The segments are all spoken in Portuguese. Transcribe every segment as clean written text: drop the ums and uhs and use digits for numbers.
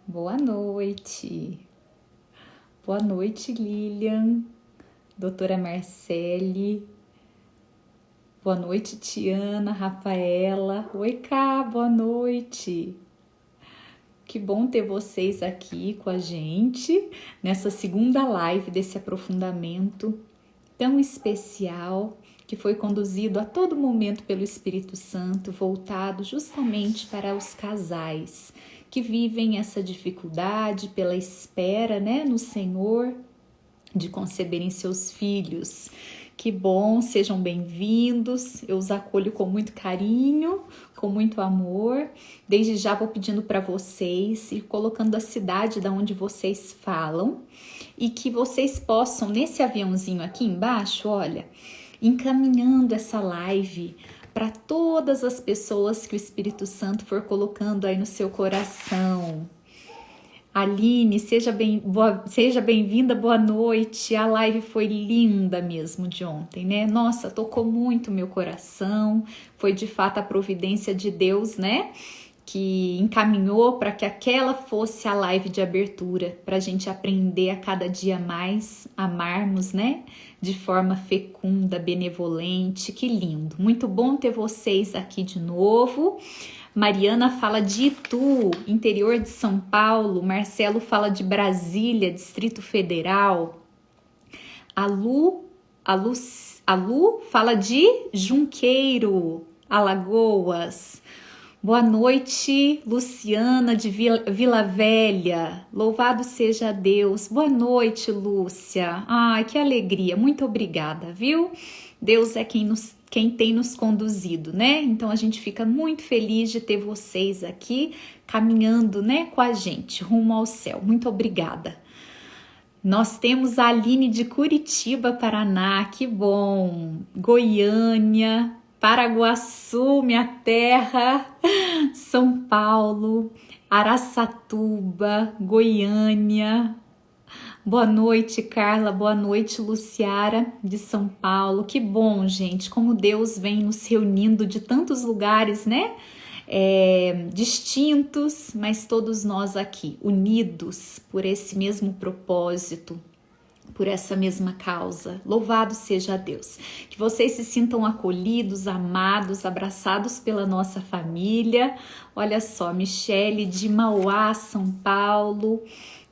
Boa noite. Boa noite, Lilian, doutora Marcele. Boa noite, Tiana, Rafaela. Oi, Cá, boa noite. Que bom ter vocês aqui com a gente nessa segunda live desse aprofundamento tão especial que foi conduzido a todo momento pelo Espírito Santo, voltado justamente para os casais que vivem essa dificuldade pela espera, né, no Senhor de conceberem seus filhos. Que bom, sejam bem-vindos. Eu os acolho com muito carinho, com muito amor. Desde já vou pedindo para vocês e colocando a cidade da onde vocês falam e que vocês possam nesse aviãozinho aqui embaixo, olha, encaminhando essa live para todas as pessoas que o Espírito Santo for colocando aí no seu coração. Aline, seja bem-vinda, boa noite. A live foi linda mesmo de ontem, né? Nossa, tocou muito meu coração. Foi de fato a providência de Deus, né? Que encaminhou para que aquela fosse a live de abertura, para a gente aprender a cada dia mais, amarmos, né? De forma fecunda, benevolente. Que lindo. Muito bom ter vocês aqui de novo. Mariana fala de Itu, interior de São Paulo. Marcelo fala de Brasília, Distrito Federal. A Lu, a Lu fala de Junqueiro, Alagoas. Boa noite, Luciana de Vila Velha. Louvado seja Deus. Boa noite, Lúcia. Ai, que alegria. Muito obrigada, viu? Deus é quem tem nos conduzido, né? Então a gente fica muito feliz de ter vocês aqui caminhando, né, com a gente rumo ao céu. Muito obrigada. Nós temos a Aline de Curitiba, Paraná, que bom. Goiânia, Paraguaçu, minha terra, São Paulo, Araçatuba, Goiânia. Boa noite, Carla. Boa noite, Luciara, de São Paulo. Que bom, gente, como Deus vem nos reunindo de tantos lugares, né? Distintos, mas todos nós aqui, unidos por esse mesmo propósito, por essa mesma causa. Louvado seja Deus. Que vocês se sintam acolhidos, amados, abraçados pela nossa família. Olha só, Michele de Mauá, São Paulo.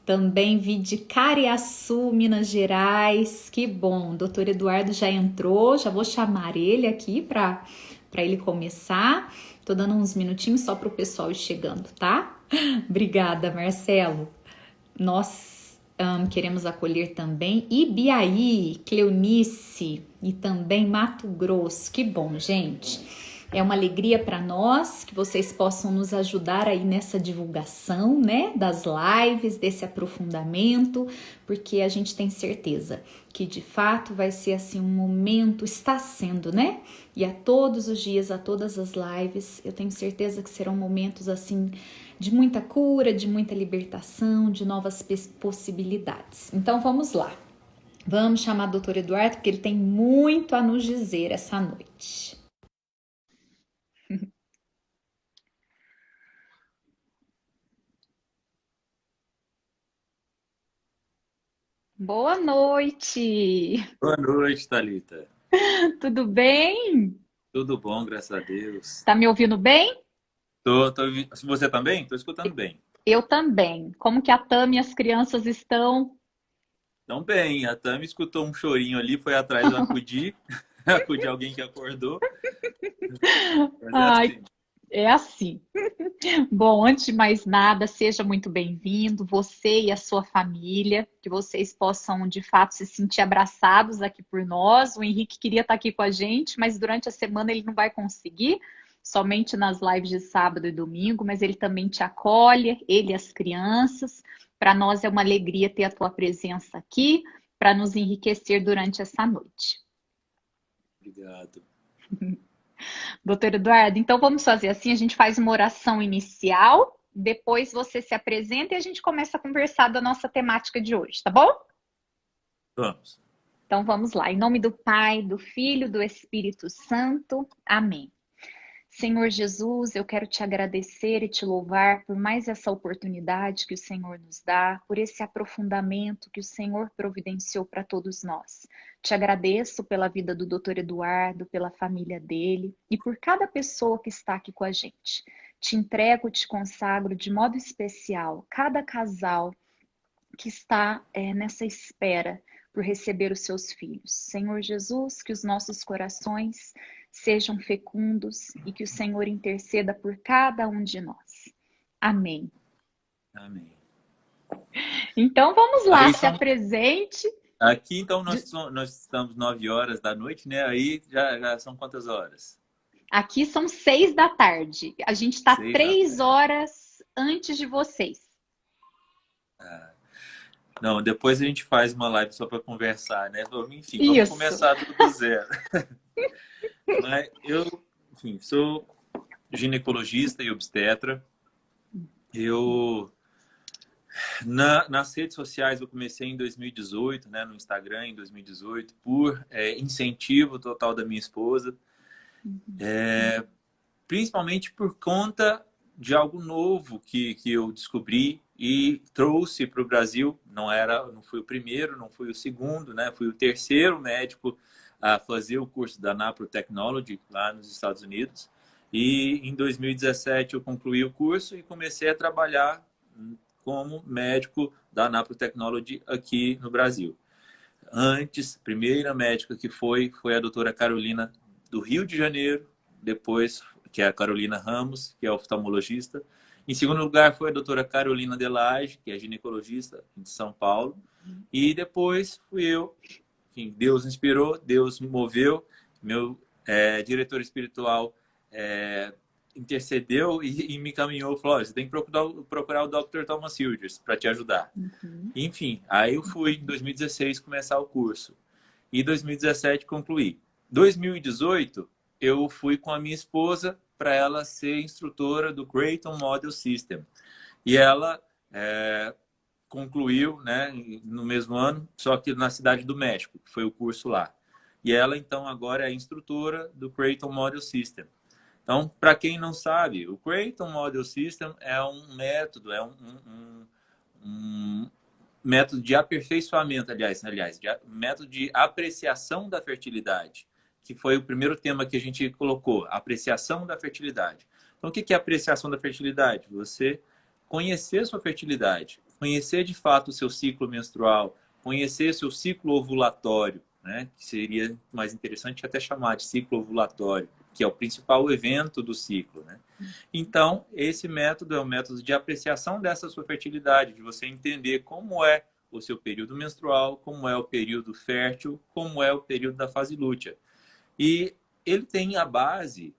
Também vi de Cariaçu, Minas Gerais. Que bom. Doutor Eduardo já entrou. Já vou chamar ele aqui para ele começar. Tô dando uns minutinhos só para o pessoal ir chegando, tá? Obrigada, Marcelo. Nós queremos acolher também Ibiaí, Cleonice e também Mato Grosso. Que bom, gente. É uma alegria para nós que vocês possam nos ajudar aí nessa divulgação, né, das lives, desse aprofundamento, porque a gente tem certeza que de fato vai ser assim um momento, está sendo, né? E a todos os dias, a todas as lives, eu tenho certeza que serão momentos assim de muita cura, de muita libertação, de novas possibilidades. Então vamos lá. Vamos chamar o Dr. Eduardo, porque ele tem muito a nos dizer essa noite. Boa noite! Boa noite, Thalita. Tudo bem? Tudo bom, graças a Deus. Tá me ouvindo bem? Você também? Tô escutando bem. Eu também. Como que a Tami e as crianças estão? Então, bem, a Tami escutou um chorinho ali, foi atrás acudir, acudir alguém que acordou. Mas é Ai, assim. é assim. Bom, antes de mais nada, seja muito bem-vindo, você e a sua família, que vocês possam de fato se sentir abraçados aqui por nós. O Henrique queria estar aqui com a gente, mas durante a semana ele não vai conseguir, somente nas lives de sábado e domingo, mas ele também te acolhe, ele e as crianças. Para nós é uma alegria ter a tua presença aqui, para nos enriquecer durante essa noite. Obrigado. Doutor Eduardo, então vamos fazer assim: a gente faz uma oração inicial, depois você se apresenta e a gente começa a conversar da nossa temática de hoje, tá bom? Vamos. Então vamos lá. Em nome do Pai, do Filho, do Espírito Santo. Amém. Senhor Jesus, eu quero te agradecer e te louvar por mais essa oportunidade que o Senhor nos dá, por esse aprofundamento que o Senhor providenciou para todos nós. Te agradeço pela vida do Dr. Eduardo, pela família dele e por cada pessoa que está aqui com a gente. Te entrego, te consagro de modo especial cada casal que está nessa espera por receber os seus filhos. Senhor Jesus, que os nossos corações sejam fecundos e que o Senhor interceda por cada um de nós. Amém. Amém. Então vamos lá, se apresente. Aqui, então, nós estamos 9 horas da noite, né? Aí já são quantas horas? Aqui são 6 da tarde. A gente está 3 horas antes de vocês. Não, depois a gente faz uma live só para conversar, né? Enfim, vamos começar do zero. Mas eu, enfim, sou ginecologista e obstetra. Nas redes sociais eu comecei em 2018, né? No Instagram em 2018, por incentivo total da minha esposa. Principalmente por conta de algo novo que eu descobri e trouxe para o Brasil. Não fui o primeiro, não fui o segundo, né? Fui o terceiro médico a fazer o curso da Napro Technology lá nos Estados Unidos. E em 2017 eu concluí o curso e comecei a trabalhar como médico da Napro Technology aqui no Brasil. Antes, a primeira médica que foi a doutora Carolina do Rio de Janeiro, depois que é a Carolina Ramos, que é oftalmologista. Em segundo lugar foi a doutora Carolina Delage, que é ginecologista de São Paulo. E depois fui eu. Enfim, Deus inspirou, Deus me moveu. Meu diretor espiritual intercedeu e me caminhou. Falou, você tem que procurar o Dr. Thomas Hilders para te ajudar. Enfim, aí eu fui em 2016 começar o curso. E em 2017 concluí. 2018 eu fui com a minha esposa para ela ser instrutora do Creighton Model System. E ela concluiu, né, no mesmo ano, só que na cidade do México, que foi o curso lá. E ela, então, agora é instrutora do Creighton Model System. Então, para quem não sabe, o Creighton Model System é um método, um método de aperfeiçoamento, método de apreciação da fertilidade, que foi o primeiro tema que a gente colocou, apreciação da fertilidade. Então, o que é apreciação da fertilidade? Você conhecer sua fertilidade, conhecer de fato o seu ciclo menstrual, conhecer seu ciclo ovulatório, né? Que seria mais interessante até chamar de ciclo ovulatório, que é o principal evento do ciclo, né? Então, esse método é um método de apreciação dessa sua fertilidade, de você entender como é o seu período menstrual, como é o período fértil, como é o período da fase lútea. E ele tem a base,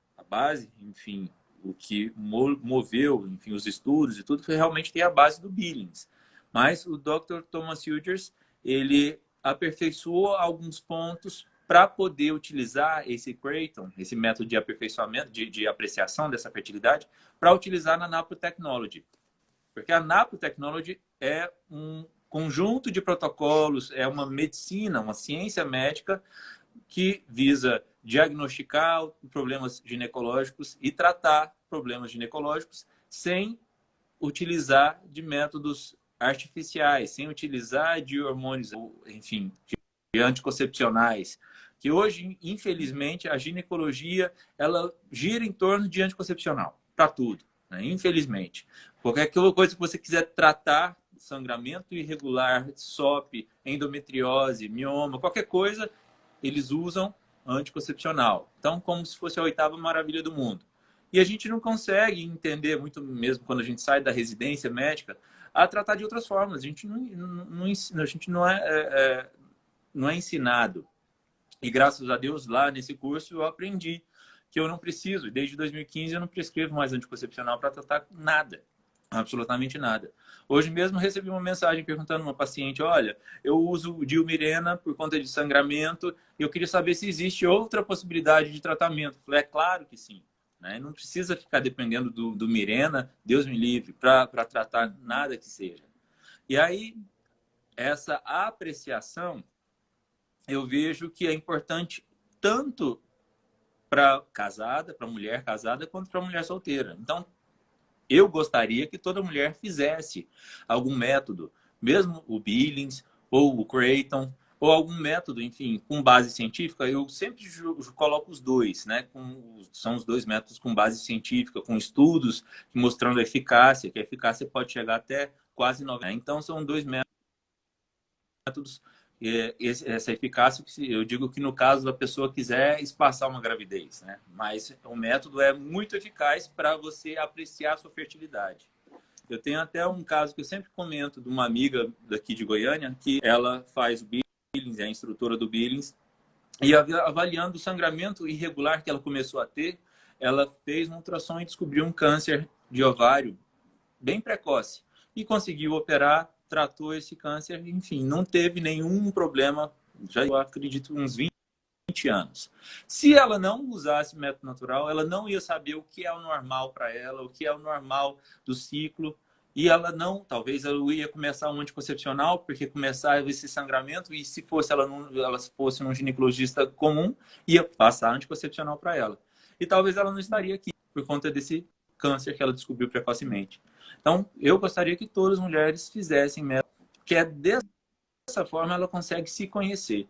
enfim, o que moveu, enfim, os estudos e tudo, foi realmente ter a base do Billings. Mas o Dr. Thomas Hilders, ele aperfeiçoou alguns pontos para poder utilizar esse Creighton, esse método de aperfeiçoamento, de apreciação dessa fertilidade, para utilizar na Napro Technology. Porque a Napro Technology é um conjunto de protocolos, é uma medicina, uma ciência médica que visa diagnosticar problemas ginecológicos e tratar problemas ginecológicos sem utilizar de métodos artificiais, sem utilizar de hormônios, enfim, de anticoncepcionais. Que hoje, infelizmente, a ginecologia ela gira em torno de anticoncepcional, para tudo, né? Infelizmente. Qualquer coisa que você quiser tratar, sangramento irregular, SOP, endometriose, mioma, qualquer coisa, eles usam anticoncepcional. Então, como se fosse a oitava maravilha do mundo. E a gente não consegue entender, muito mesmo quando a gente sai da residência médica, a tratar de outras formas. A gente não é ensinado. E graças a Deus, lá nesse curso, eu aprendi que eu não preciso. Desde 2015, eu não prescrevo mais anticoncepcional para tratar nada. Absolutamente nada. Hoje mesmo recebi uma mensagem perguntando a uma paciente, olha, eu uso o Dilmirena por conta de sangramento e eu queria saber se existe outra possibilidade de tratamento. Eu falei, é claro que sim. Né? Não precisa ficar dependendo do Mirena, Deus me livre, para tratar nada que seja. E aí, essa apreciação, eu vejo que é importante tanto para casada, para mulher casada, quanto para mulher solteira. Então, eu gostaria que toda mulher fizesse algum método, mesmo o Billings ou o Creighton, ou algum método, enfim, com base científica. Eu sempre coloco os dois, né? São os dois métodos com base científica, com estudos mostrando a eficácia, que a eficácia pode chegar até quase 90%. Então, são dois métodos. Essa eficácia, eu digo que no caso da pessoa quiser espaçar uma gravidez, né? Mas o método é muito eficaz para você apreciar a sua fertilidade. Eu tenho até um caso que eu sempre comento de uma amiga daqui de Goiânia, que ela faz o Billings, é a instrutora do Billings, e avaliando o sangramento irregular que ela começou a ter, ela fez um ultrassom e descobriu um câncer de ovário bem precoce e conseguiu operar, tratou esse câncer, enfim, não teve nenhum problema, já eu acredito uns 20 anos. Se ela não usasse método natural, ela não ia saber o que é o normal para ela, o que é o normal do ciclo, e ela não, talvez ela ia começar um anticoncepcional, porque começava esse sangramento, e se fosse ela fosse um ginecologista comum, ia passar anticoncepcional para ela. E talvez ela não estaria aqui por conta desse câncer que ela descobriu precocemente. Então, eu gostaria que todas as mulheres fizessem método, que é dessa forma ela consegue se conhecer.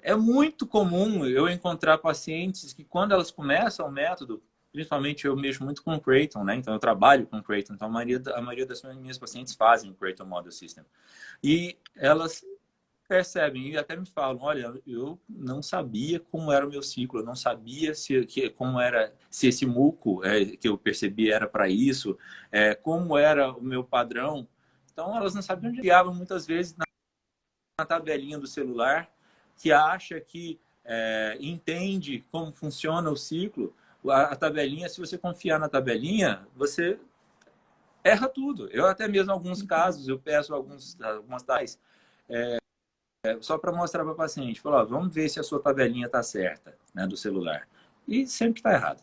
É muito comum eu encontrar pacientes que quando elas começam o método, principalmente eu mexo muito com o Creighton, né? Então eu trabalho com o Creighton, então a maioria das minhas pacientes fazem o Creighton Model System. E elas percebem e até me falam, olha, eu não sabia como era o meu ciclo, eu não sabia como era, se esse muco que eu percebi era para isso, como era o meu padrão. Então elas não sabiam onde guiavam muitas vezes na tabelinha do celular, que acha que entende como funciona o ciclo. A tabelinha, se você confiar na tabelinha, você erra tudo. Eu até mesmo, em alguns casos, eu peço algumas tais, só para mostrar para o paciente, falar, vamos ver se a sua tabelinha está certa, né, do celular. E sempre está errado.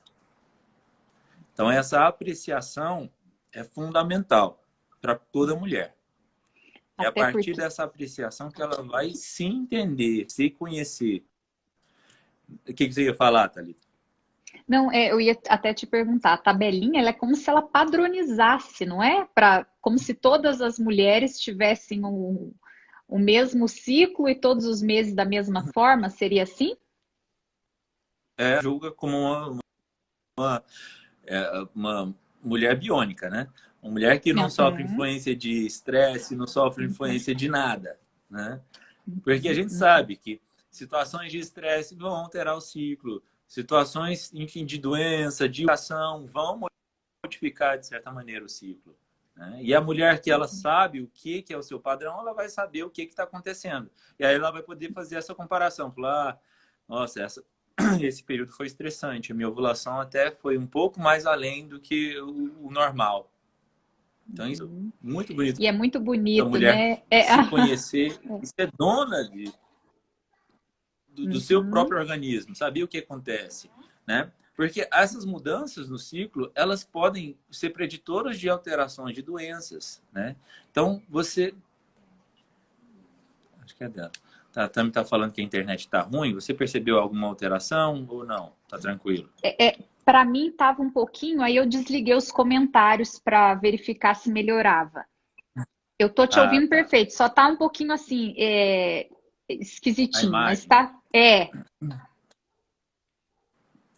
Então, essa apreciação é fundamental para toda mulher. É a partir dessa apreciação que ela vai se entender, se conhecer. O que você ia falar, Thalita? Não, eu ia até te perguntar, a tabelinha ela é como se ela padronizasse, não é? Como se todas as mulheres tivessem o mesmo ciclo e todos os meses da mesma forma, seria assim? Julga como uma mulher biônica, né? Uma mulher que não sofre influência de estresse, não sofre influência de nada, né? Porque a gente sabe que situações de estresse vão alterar o ciclo, situações, enfim, de doença, de ação, vão modificar, de certa maneira, o ciclo. Né? E a mulher que ela sabe o que é o seu padrão, ela vai saber o que está acontecendo. E aí ela vai poder fazer essa comparação. Falar, nossa, esse período foi estressante. A minha ovulação até foi um pouco mais além do que o normal. Então, isso é muito bonito. E é muito bonito, a mulher né? se conhecer e ser dona do seu próprio organismo, saber o que acontece, né? Porque essas mudanças no ciclo, elas podem ser preditoras de alterações de doenças, né? Então, você... Acho que é dela. A Tami está falando que a internet está ruim. Você percebeu alguma alteração ou não? Tá tranquilo? Para mim estava um pouquinho, aí eu desliguei os comentários para verificar se melhorava. Eu tô te ouvindo perfeito, só tá um pouquinho assim, esquisitinho, mas tá.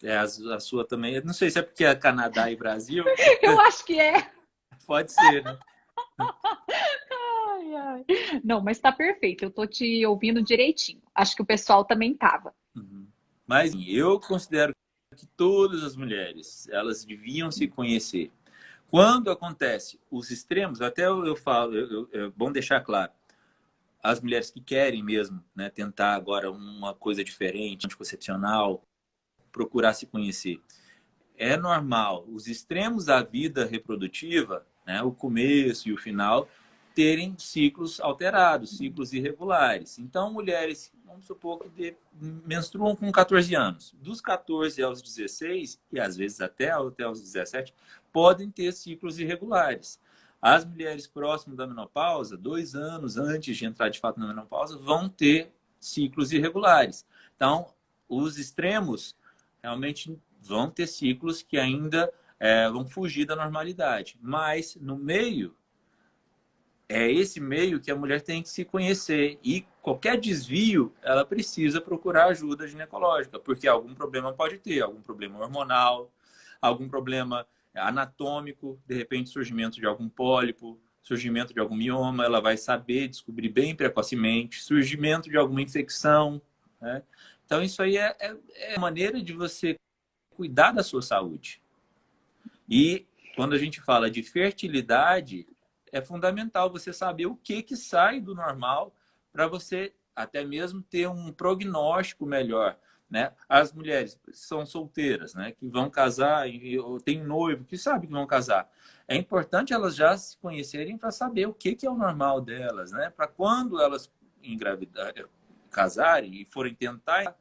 A sua também. Não sei se é porque é Canadá e Brasil. Eu acho que é. Pode ser, né? Ai, ai. Não, mas tá perfeito. Eu tô te ouvindo direitinho. Acho que o pessoal também tava. Mas eu considero que todas as mulheres, elas deviam se conhecer. Quando acontece os extremos, até eu falo, é bom deixar claro, as mulheres que querem mesmo, né, tentar agora uma coisa diferente, anticoncepcional, procurar se conhecer. É normal os extremos da vida reprodutiva, né, o começo e o final, terem ciclos alterados, ciclos irregulares. Então, mulheres, vamos supor que menstruam com 14 anos. Dos 14 aos 16, e às vezes até os 17, podem ter ciclos irregulares. As mulheres próximas da menopausa, 2 anos antes de entrar de fato na menopausa, vão ter ciclos irregulares. Então, os extremos realmente vão ter ciclos que ainda vão fugir da normalidade. Mas no meio, é esse meio que a mulher tem que se conhecer. E qualquer desvio, ela precisa procurar ajuda ginecológica, porque algum problema pode ter, algum problema hormonal, algum problema anatômico, de repente surgimento de algum pólipo, surgimento de algum mioma, ela vai saber descobrir bem precocemente, surgimento de alguma infecção, né? Então, isso aí é a maneira de você cuidar da sua saúde. E quando a gente fala de fertilidade, é fundamental você saber o que sai do normal para você até mesmo ter um prognóstico melhor, né? As mulheres são solteiras, né, que vão casar, ou tem noivo que sabe que vão casar. É importante elas já se conhecerem para saber o que é o normal delas, né? Para quando elas engravidar, casarem e forem tentar,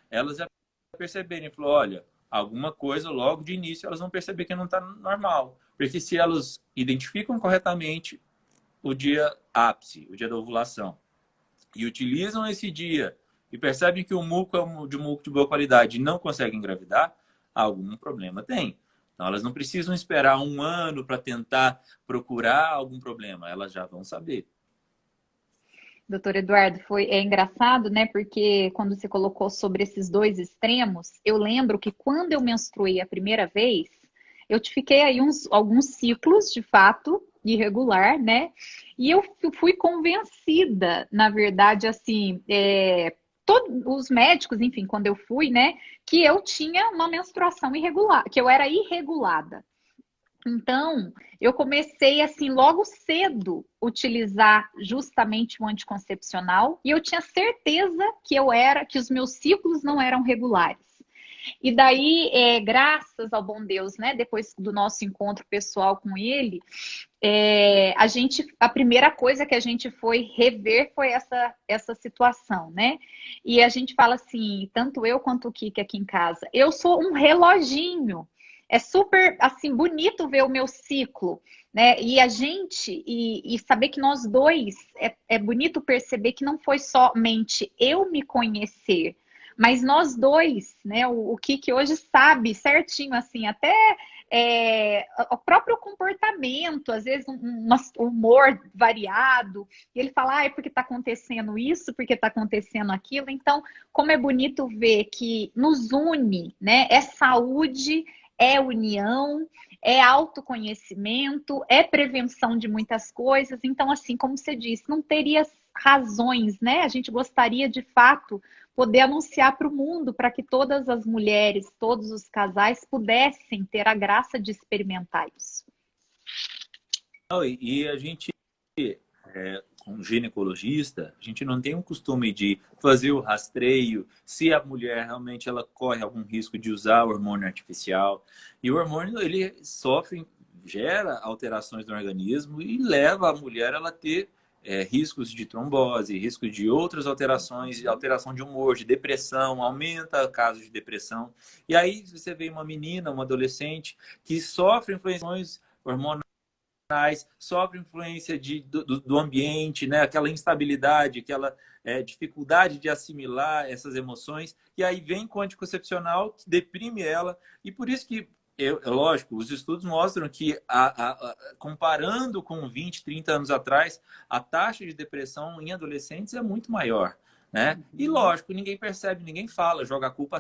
elas já perceberem, falou, olha, alguma coisa logo de início elas vão perceber que não está normal. Porque se elas identificam corretamente o dia ápice, o dia da ovulação, e utilizam esse dia e percebem que o muco é um muco de boa qualidade e não conseguem engravidar, algum problema tem. Então elas não precisam esperar um ano para tentar procurar algum problema, elas já vão saber. Doutor Eduardo, é engraçado, né? Porque quando você colocou sobre esses dois extremos, eu lembro que quando eu menstruei a primeira vez, eu fiquei aí alguns ciclos, de fato, irregular, né? E eu fui convencida, na verdade, assim, todos os médicos, enfim, quando eu fui, né, que eu tinha uma menstruação irregular, que eu era irregulada. Então, eu comecei assim logo cedo utilizar justamente o anticoncepcional e eu tinha certeza que os meus ciclos não eram regulares. E daí, graças ao bom Deus, né? Depois do nosso encontro pessoal com ele, a primeira coisa que a gente foi rever foi essa situação, né? E a gente fala assim, tanto eu quanto o Kiki aqui em casa, eu sou um reloginho. É super assim bonito ver o meu ciclo, né? E saber que nós dois é bonito perceber que não foi somente eu me conhecer, mas nós dois, né? O Kiki hoje sabe certinho, assim, até o próprio comportamento, às vezes um humor variado, e ele fala, ah, é porque está acontecendo isso, porque está acontecendo aquilo. Então, como é bonito ver que nos une, né? É saúde, é união, é autoconhecimento, é prevenção de muitas coisas. Então, assim, como você disse, não teria razões, né? A gente gostaria de fato poder anunciar para o mundo para que todas as mulheres, todos os casais pudessem ter a graça de experimentar isso. E a gente, como ginecologista, a gente não tem o costume de fazer o rastreio se a mulher realmente ela corre algum risco de usar o hormônio artificial. E o hormônio, ele gera alterações no organismo e leva a mulher ela a ter riscos de trombose, risco de outras alterações, alteração de humor, de depressão, aumenta casos de depressão. E aí você vê uma menina, uma adolescente que sofre influências hormonais, sofre influência do ambiente, né? Aquela instabilidade, aquela dificuldade de assimilar essas emoções. E aí vem com o anticoncepcional, que deprime ela. E por isso que, lógico, os estudos mostram que, comparando com 20, 30 anos atrás, a taxa de depressão em adolescentes é muito maior. Né? E lógico, ninguém percebe, ninguém fala, joga a culpa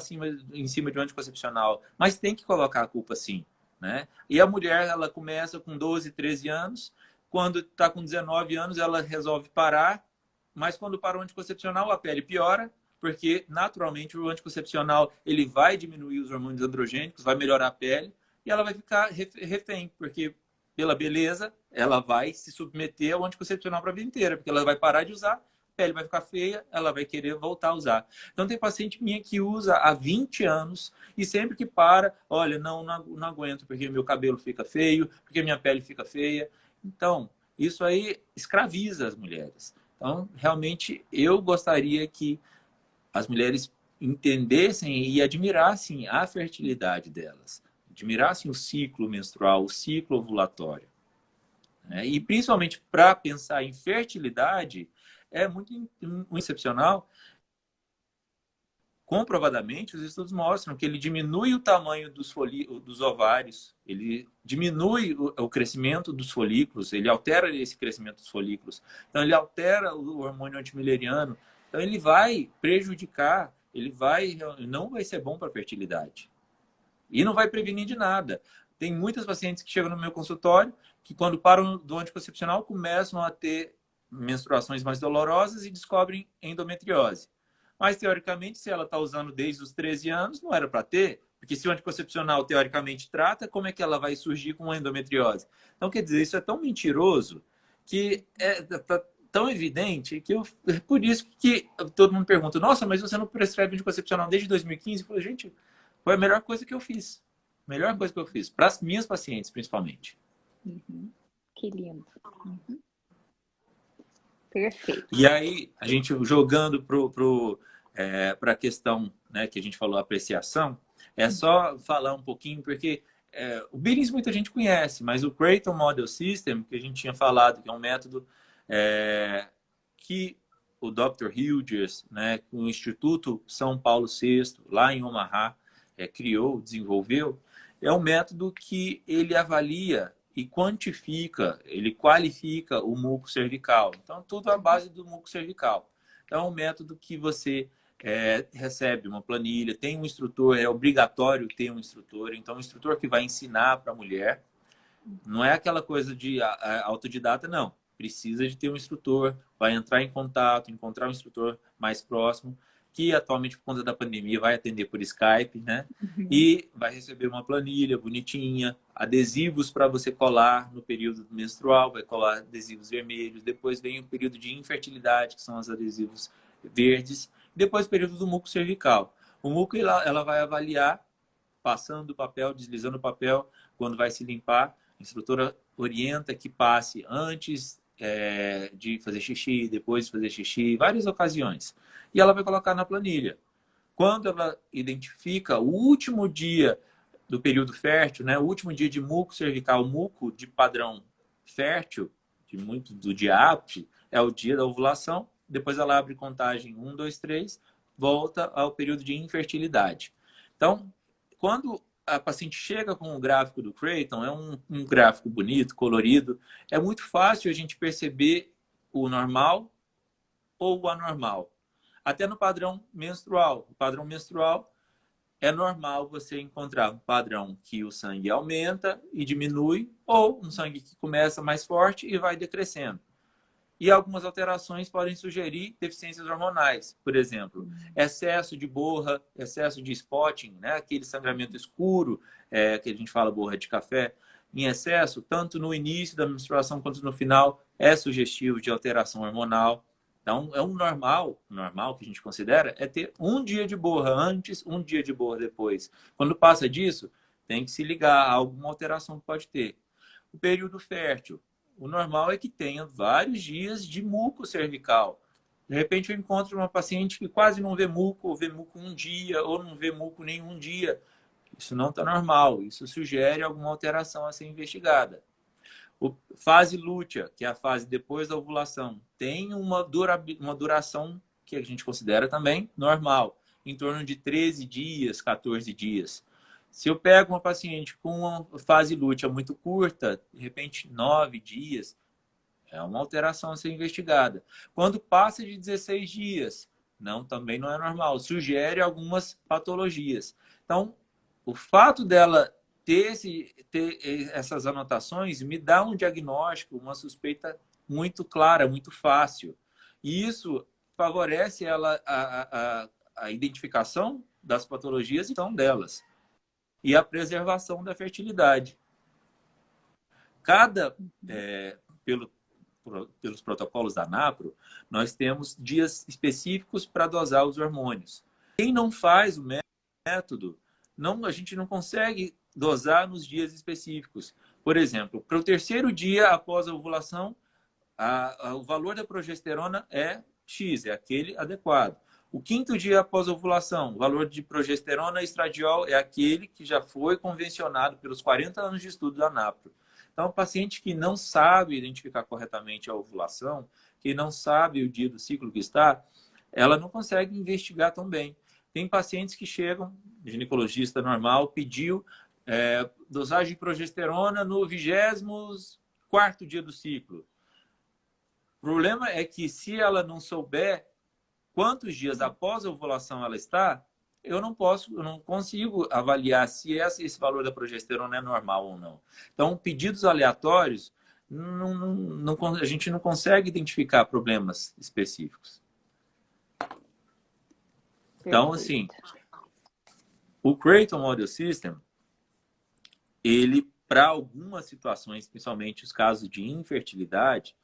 em cima de um anticoncepcional. Mas tem que colocar a culpa sim. Né? E a mulher, ela começa com 12, 13 anos, quando está com 19 anos, ela resolve parar, mas quando para o anticoncepcional, a pele piora, porque naturalmente o anticoncepcional ele vai diminuir os hormônios androgênicos, vai melhorar a pele, e ela vai ficar refém, porque pela beleza, ela vai se submeter ao anticoncepcional para a vida inteira, porque ela vai parar de usar, a pele vai ficar feia, ela vai querer voltar a usar. Então tem paciente minha que usa há 20 anos e sempre que para, olha, não aguento, porque meu cabelo fica feio, porque minha pele fica feia. Então, isso aí escraviza as mulheres. Então, realmente, eu gostaria que as mulheres entendessem e admirassem a fertilidade delas, admirassem o ciclo menstrual, o ciclo ovulatório. Né? E principalmente para pensar em fertilidade, é muito excepcional comprovadamente, os estudos mostram que ele diminui o tamanho dos ovários, ele diminui o crescimento dos folículos, ele altera esse crescimento dos folículos. Então, ele altera o hormônio antimileriano. Então, ele vai prejudicar, não vai ser bom para a fertilidade. E não vai prevenir de nada. Tem muitas pacientes que chegam no meu consultório que, quando param do anticoncepcional, começam a ter menstruações mais dolorosas e descobrem endometriose. Mas, teoricamente, se ela está usando desde os 13 anos, não era para ter. Porque se o anticoncepcional, teoricamente, trata, como é que ela vai surgir com a endometriose? Então, quer dizer, isso é tão mentiroso que tá tão evidente que por isso que todo mundo pergunta, nossa, mas você não prescreve anticoncepcional desde 2015? Eu falei, gente, foi a melhor coisa que eu fiz. Melhor coisa que eu fiz. Para as minhas pacientes, principalmente. Uhum. Que lindo. Uhum. Perfeito. E aí, a gente jogando para a questão, né, que a gente falou, apreciação, é só falar um pouquinho, porque o Billings muita gente conhece, mas o Creighton Model System, que a gente tinha falado, que é um método que o Dr. Hughes, né, o Instituto São Paulo VI, lá em Omaha, criou, desenvolveu, é um método que ele avalia e quantifica, ele qualifica o muco cervical. Então, tudo à base do muco cervical. Então, é um método que você recebe uma planilha, tem um instrutor, é obrigatório ter um instrutor. Então, um instrutor que vai ensinar para a mulher. Não é aquela coisa de autodidata, não. Precisa de ter um instrutor, vai entrar em contato, encontrar um instrutor mais próximo, que atualmente, por conta da pandemia, vai atender por Skype, né? Uhum. E vai receber uma planilha bonitinha, adesivos para você colar no período menstrual, vai colar adesivos vermelhos. Depois vem o período de infertilidade, que são os adesivos verdes. Depois o período do muco cervical. O muco, ela vai avaliar, passando o papel, deslizando o papel, quando vai se limpar. A instrutora orienta que passe antes de fazer xixi, depois de fazer xixi, várias ocasiões. E ela vai colocar na planilha. Quando ela identifica o último dia do período fértil, né, o último dia de muco cervical, muco de padrão fértil, do diápse, é o dia da ovulação. Depois ela abre contagem 1, 2, 3, volta ao período de infertilidade. Então, quando a paciente chega com o gráfico do Creighton, é um gráfico bonito, colorido, é muito fácil a gente perceber o normal ou o anormal. Até no padrão menstrual. O padrão menstrual é normal você encontrar um padrão que o sangue aumenta e diminui, ou um sangue que começa mais forte e vai decrescendo. E algumas alterações podem sugerir deficiências hormonais. Por exemplo, excesso de borra, excesso de spotting, né? Aquele sangramento escuro, que a gente fala borra de café, em excesso, tanto no início da menstruação quanto no final, é sugestivo de alteração hormonal. Então, é um normal que a gente considera, é ter um dia de borra antes, um dia de borra depois. Quando passa disso, tem que se ligar a alguma alteração que pode ter. O período fértil. O normal é que tenha vários dias de muco cervical. De repente eu encontro uma paciente que quase não vê muco, ou vê muco um dia, ou não vê muco nenhum dia. Isso não está normal. Isso sugere alguma alteração a ser investigada. Fase lútea, que é a fase depois da ovulação, tem uma duração que a gente considera também normal, em torno de 13 dias, 14 dias. Se eu pego uma paciente com uma fase lútea muito curta, de repente 9 dias, é uma alteração a ser investigada. Quando passa de 16 dias, também não é normal, sugere algumas patologias. Então, o fato dela ter essas anotações me dá um diagnóstico, uma suspeita muito clara, muito fácil. E isso favorece ela a identificação das patologias e então delas. E a preservação da fertilidade. Pelos protocolos da ANAPRO, nós temos dias específicos para dosar os hormônios. Quem não faz o método, a gente não consegue dosar nos dias específicos. Por exemplo, para o terceiro dia após a ovulação, o valor da progesterona é X, é aquele adequado. O quinto dia após a ovulação, o valor de progesterona e estradiol é aquele que já foi convencionado pelos 40 anos de estudo da ANAPRO. Então, o paciente que não sabe identificar corretamente a ovulação, que não sabe o dia do ciclo que está, ela não consegue investigar tão bem. Tem pacientes que chegam, ginecologista normal, pediu dosagem de progesterona no 24º dia do ciclo. O problema é que se ela não souber quantos dias após a ovulação ela está, eu não consigo avaliar se esse valor da progesterona é normal ou não. Então, pedidos aleatórios, a gente não consegue identificar problemas específicos. Então, assim, o Creighton Model System, ele, para algumas situações, principalmente os casos de infertilidade,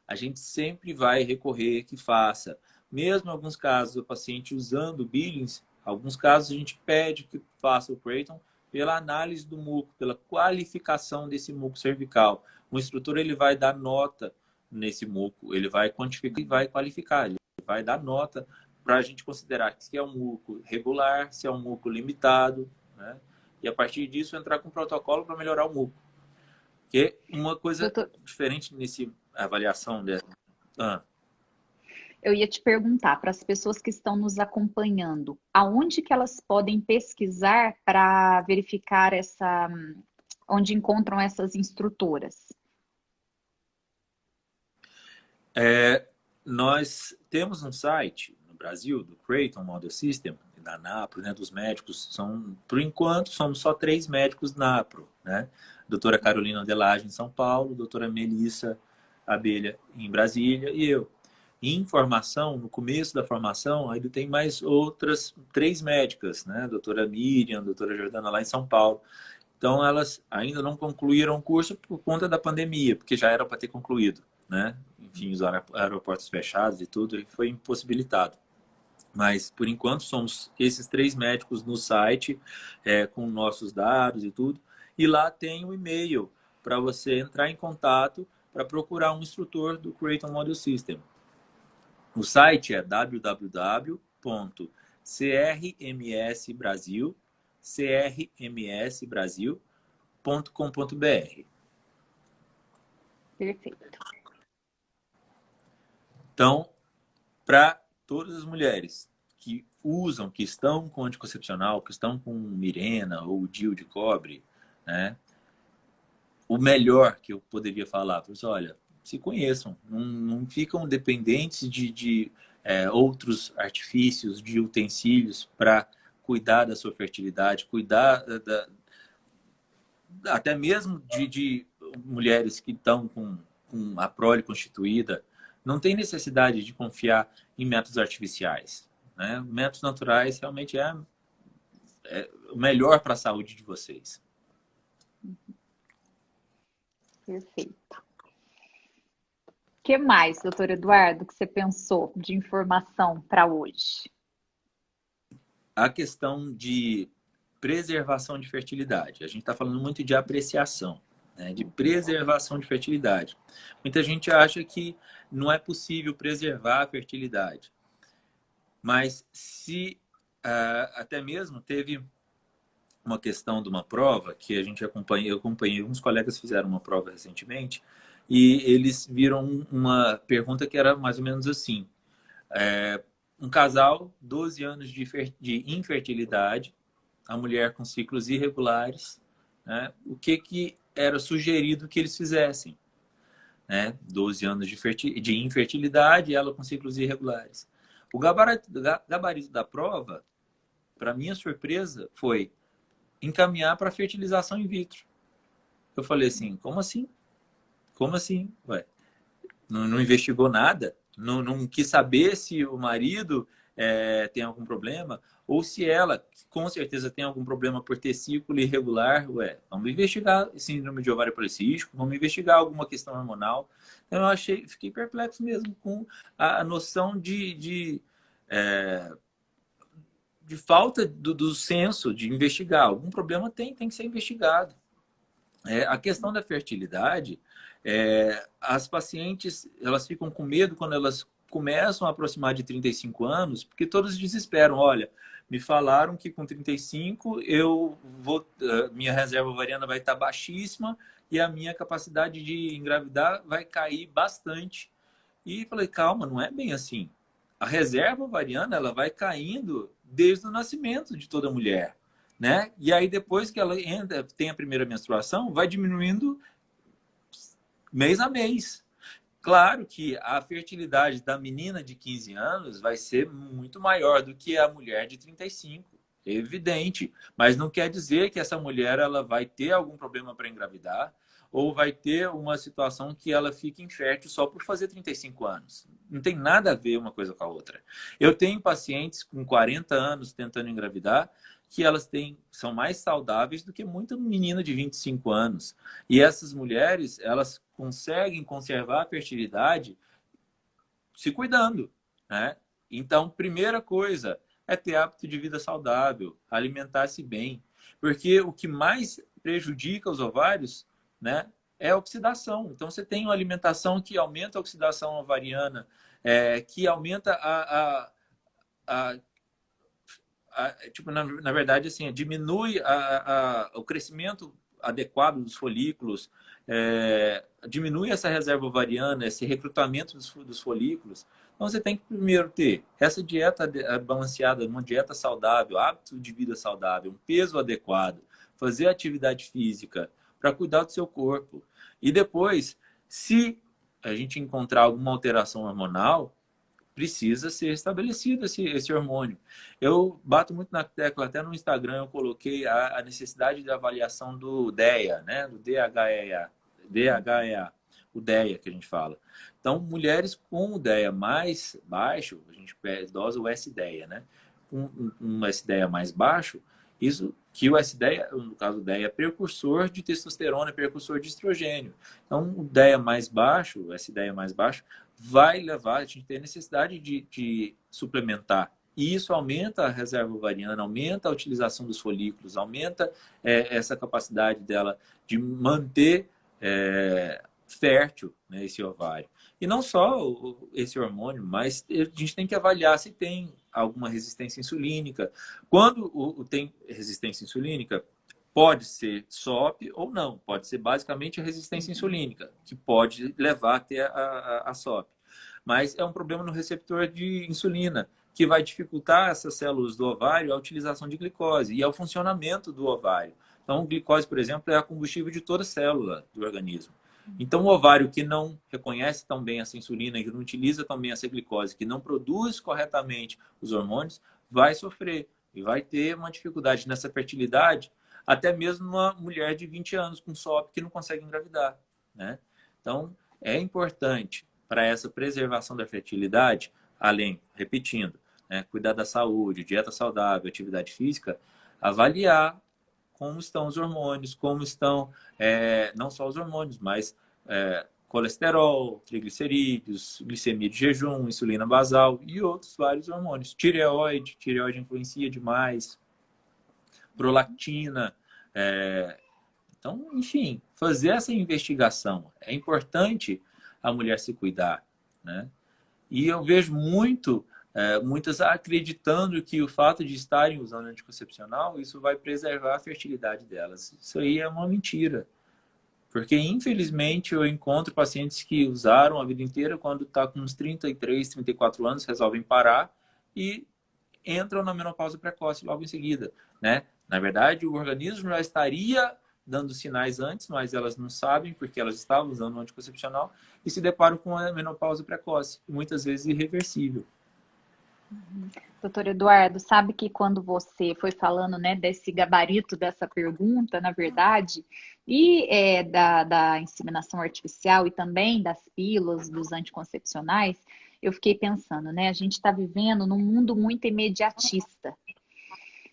a gente sempre vai recorrer que faça. Mesmo em alguns casos, o paciente usando o Billings, alguns casos a gente pede que faça o Creighton pela análise do muco, pela qualificação desse muco cervical. O instrutor ele vai dar nota nesse muco, ele vai quantificar e vai qualificar, ele vai dar nota para a gente considerar se é um muco regular, se é um muco limitado, né? E a partir disso entrar com um protocolo para melhorar o muco. Porque uma coisa diferente nessa avaliação dessa. Eu ia te perguntar para as pessoas que estão nos acompanhando, aonde que elas podem pesquisar para verificar onde encontram essas instrutoras? Nós temos um site no Brasil do Creighton Model System, da NAPRO, né, dos médicos. Por enquanto, somos só 3 médicos NAPRO, né? Doutora Carolina Delage em São Paulo, doutora Melissa Abelha em Brasília e eu. Em formação, no começo da formação, ainda tem mais outras 3 médicas, né? Doutora Miriam, doutora Jordana lá em São Paulo. Então, elas ainda não concluíram o curso por conta da pandemia, porque já era para ter concluído, né? Enfim, os aeroportos fechados e tudo, e foi impossibilitado. Mas, por enquanto, somos esses 3 médicos no site, com nossos dados e tudo. E lá tem um e-mail para você entrar em contato para procurar um instrutor do Creighton Model System. O site é crmsbrasil.com.br. Perfeito. Então, para todas as mulheres que usam, que estão com anticoncepcional, que estão com Mirena ou DIU de cobre, né? O melhor que eu poderia falar, olha, se conheçam, não ficam dependentes de outros artifícios, de utensílios para cuidar da sua fertilidade, cuidar até mesmo de mulheres que estão com a prole constituída. Não tem necessidade de confiar em métodos artificiais, né? Métodos naturais realmente é o melhor para a saúde de vocês. Perfeito. O que mais, doutor Eduardo, que você pensou de informação para hoje? A questão de preservação de fertilidade. A gente está falando muito de apreciação, né? De preservação de fertilidade. Muita gente acha que não é possível preservar a fertilidade. Mas se até mesmo teve uma questão de uma prova que a gente acompanha, eu acompanhei, alguns colegas fizeram uma prova recentemente e eles viram uma pergunta que era mais ou menos assim: um casal, 12 anos de infertilidade, a mulher com ciclos irregulares, né? O que era sugerido que eles fizessem? 12 anos de infertilidade, ela com ciclos irregulares. O gabarito da prova, para minha surpresa, foi encaminhar para fertilização in vitro. Eu falei assim, como assim? Como assim? Ué, não investigou nada? Não quis saber se o marido tem algum problema? Ou se ela, com certeza, tem algum problema por ter ciclo irregular? Ué, vamos investigar síndrome de ovário policístico, vamos investigar alguma questão hormonal. Então, eu fiquei perplexo mesmo com a noção de falta do senso de investigar. Algum problema tem que ser investigado. A questão da fertilidade, as pacientes elas ficam com medo quando elas começam a aproximar de 35 anos, porque todos desesperam. Olha, me falaram que com 35 minha reserva ovariana vai estar baixíssima e a minha capacidade de engravidar vai cair bastante. E falei, calma, não é bem assim. A reserva ovariana ela vai caindo desde o nascimento de toda mulher, né? E aí depois que ela tem a primeira menstruação, vai diminuindo mês a mês. Claro que a fertilidade da menina de 15 anos vai ser muito maior do que a mulher de 35. Evidente, mas não quer dizer que essa mulher ela vai ter algum problema para engravidar ou vai ter uma situação que ela fique infértil só por fazer 35 anos. Não tem nada a ver uma coisa com a outra. Eu tenho pacientes com 40 anos tentando engravidar que elas são mais saudáveis do que muita menina de 25 anos. E essas mulheres, elas conseguem conservar a fertilidade se cuidando, né? Então, primeira coisa é ter hábito de vida saudável, alimentar-se bem. Porque o que mais prejudica os ovários, né, é a oxidação. Então, você tem uma alimentação que aumenta a oxidação ovariana, que aumenta tipo, na verdade, assim, diminui o crescimento adequado dos folículos, diminui essa reserva ovariana, esse recrutamento dos folículos. Então, você tem que primeiro ter essa dieta balanceada, uma dieta saudável, hábito de vida saudável, um peso adequado, fazer atividade física para cuidar do seu corpo. E depois, se a gente encontrar alguma alteração hormonal, precisa ser estabelecido esse hormônio. Eu bato muito na tecla, até no Instagram eu coloquei a necessidade de avaliação do DEA, né? Do DHEA, o DEA que a gente fala. Então, mulheres com o DEA mais baixo, a gente dosa o S-DEA, né? Com um S-DEA mais baixo, isso que o S-DEA, no caso do DEA, é precursor de testosterona, precursor de estrogênio. Então, o DEA mais baixo, o S-DEA mais baixo, vai levar a gente ter necessidade de suplementar. E isso aumenta a reserva ovariana, aumenta a utilização dos folículos, aumenta essa capacidade dela de manter fértil, né, esse ovário. E não só esse hormônio, mas a gente tem que avaliar se tem alguma resistência insulínica. Quando tem resistência insulínica, pode ser SOP ou não. Pode ser basicamente a resistência insulínica, que pode levar até a SOP. Mas é um problema no receptor de insulina, que vai dificultar essas células do ovário a utilização de glicose e ao funcionamento do ovário. Então, glicose, por exemplo, é a combustível de toda célula do organismo. Então, o ovário que não reconhece tão bem essa insulina, que não utiliza tão bem essa glicose, que não produz corretamente os hormônios, vai sofrer e vai ter uma dificuldade nessa fertilidade, até mesmo uma mulher de 20 anos com SOP que não consegue engravidar, né? Então, é importante para essa preservação da fertilidade, além, repetindo, né, cuidar da saúde, dieta saudável, atividade física, avaliar como estão os hormônios, como estão, não só os hormônios, mas colesterol, triglicerídeos, glicemia de jejum, insulina basal e outros vários hormônios. Tireoide influencia demais, prolactina. Então, enfim, fazer essa investigação. É importante a mulher se cuidar, né? E eu vejo muitas acreditando que o fato de estarem usando anticoncepcional, isso vai preservar a fertilidade delas. Isso aí é uma mentira. Porque, infelizmente, eu encontro pacientes que usaram a vida inteira, quando está com uns 33, 34 anos, resolvem parar e entram na menopausa precoce logo em seguida, né? Na verdade, o organismo já estaria dando sinais antes, mas elas não sabem porque elas estavam usando o anticoncepcional e se deparam com a menopausa precoce, muitas vezes irreversível. Doutor Eduardo, sabe que quando você foi falando, né, desse gabarito dessa pergunta, na verdade, e da inseminação artificial e também das pílulas, dos anticoncepcionais, eu fiquei pensando, né, a gente está vivendo num mundo muito imediatista.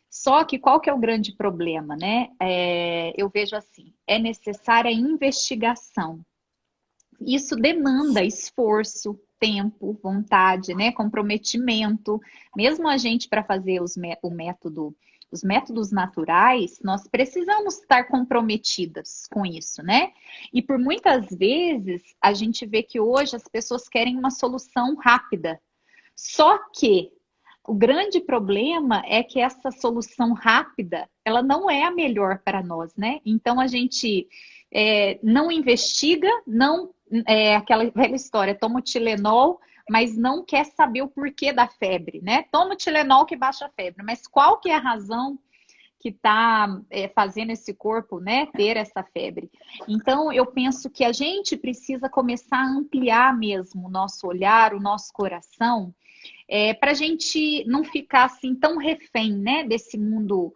Só que qual que é o grande problema, né? Eu vejo assim, é necessária investigação. Isso demanda esforço, tempo, vontade, né? Comprometimento. Mesmo a gente, para fazer os métodos naturais, nós precisamos estar comprometidas com isso, né? E por muitas vezes, a gente vê que hoje as pessoas querem uma solução rápida. Só que o grande problema é que essa solução rápida, ela não é a melhor para nós, né? Então, a gente não investiga, não aquela velha história, toma o Tilenol, mas não quer saber o porquê da febre, né? Toma o Tilenol que baixa a febre, mas qual que é a razão que está fazendo esse corpo, né, ter essa febre? Então, eu penso que a gente precisa começar a ampliar mesmo o nosso olhar, o nosso coração, para a gente não ficar assim tão refém, né, desse mundo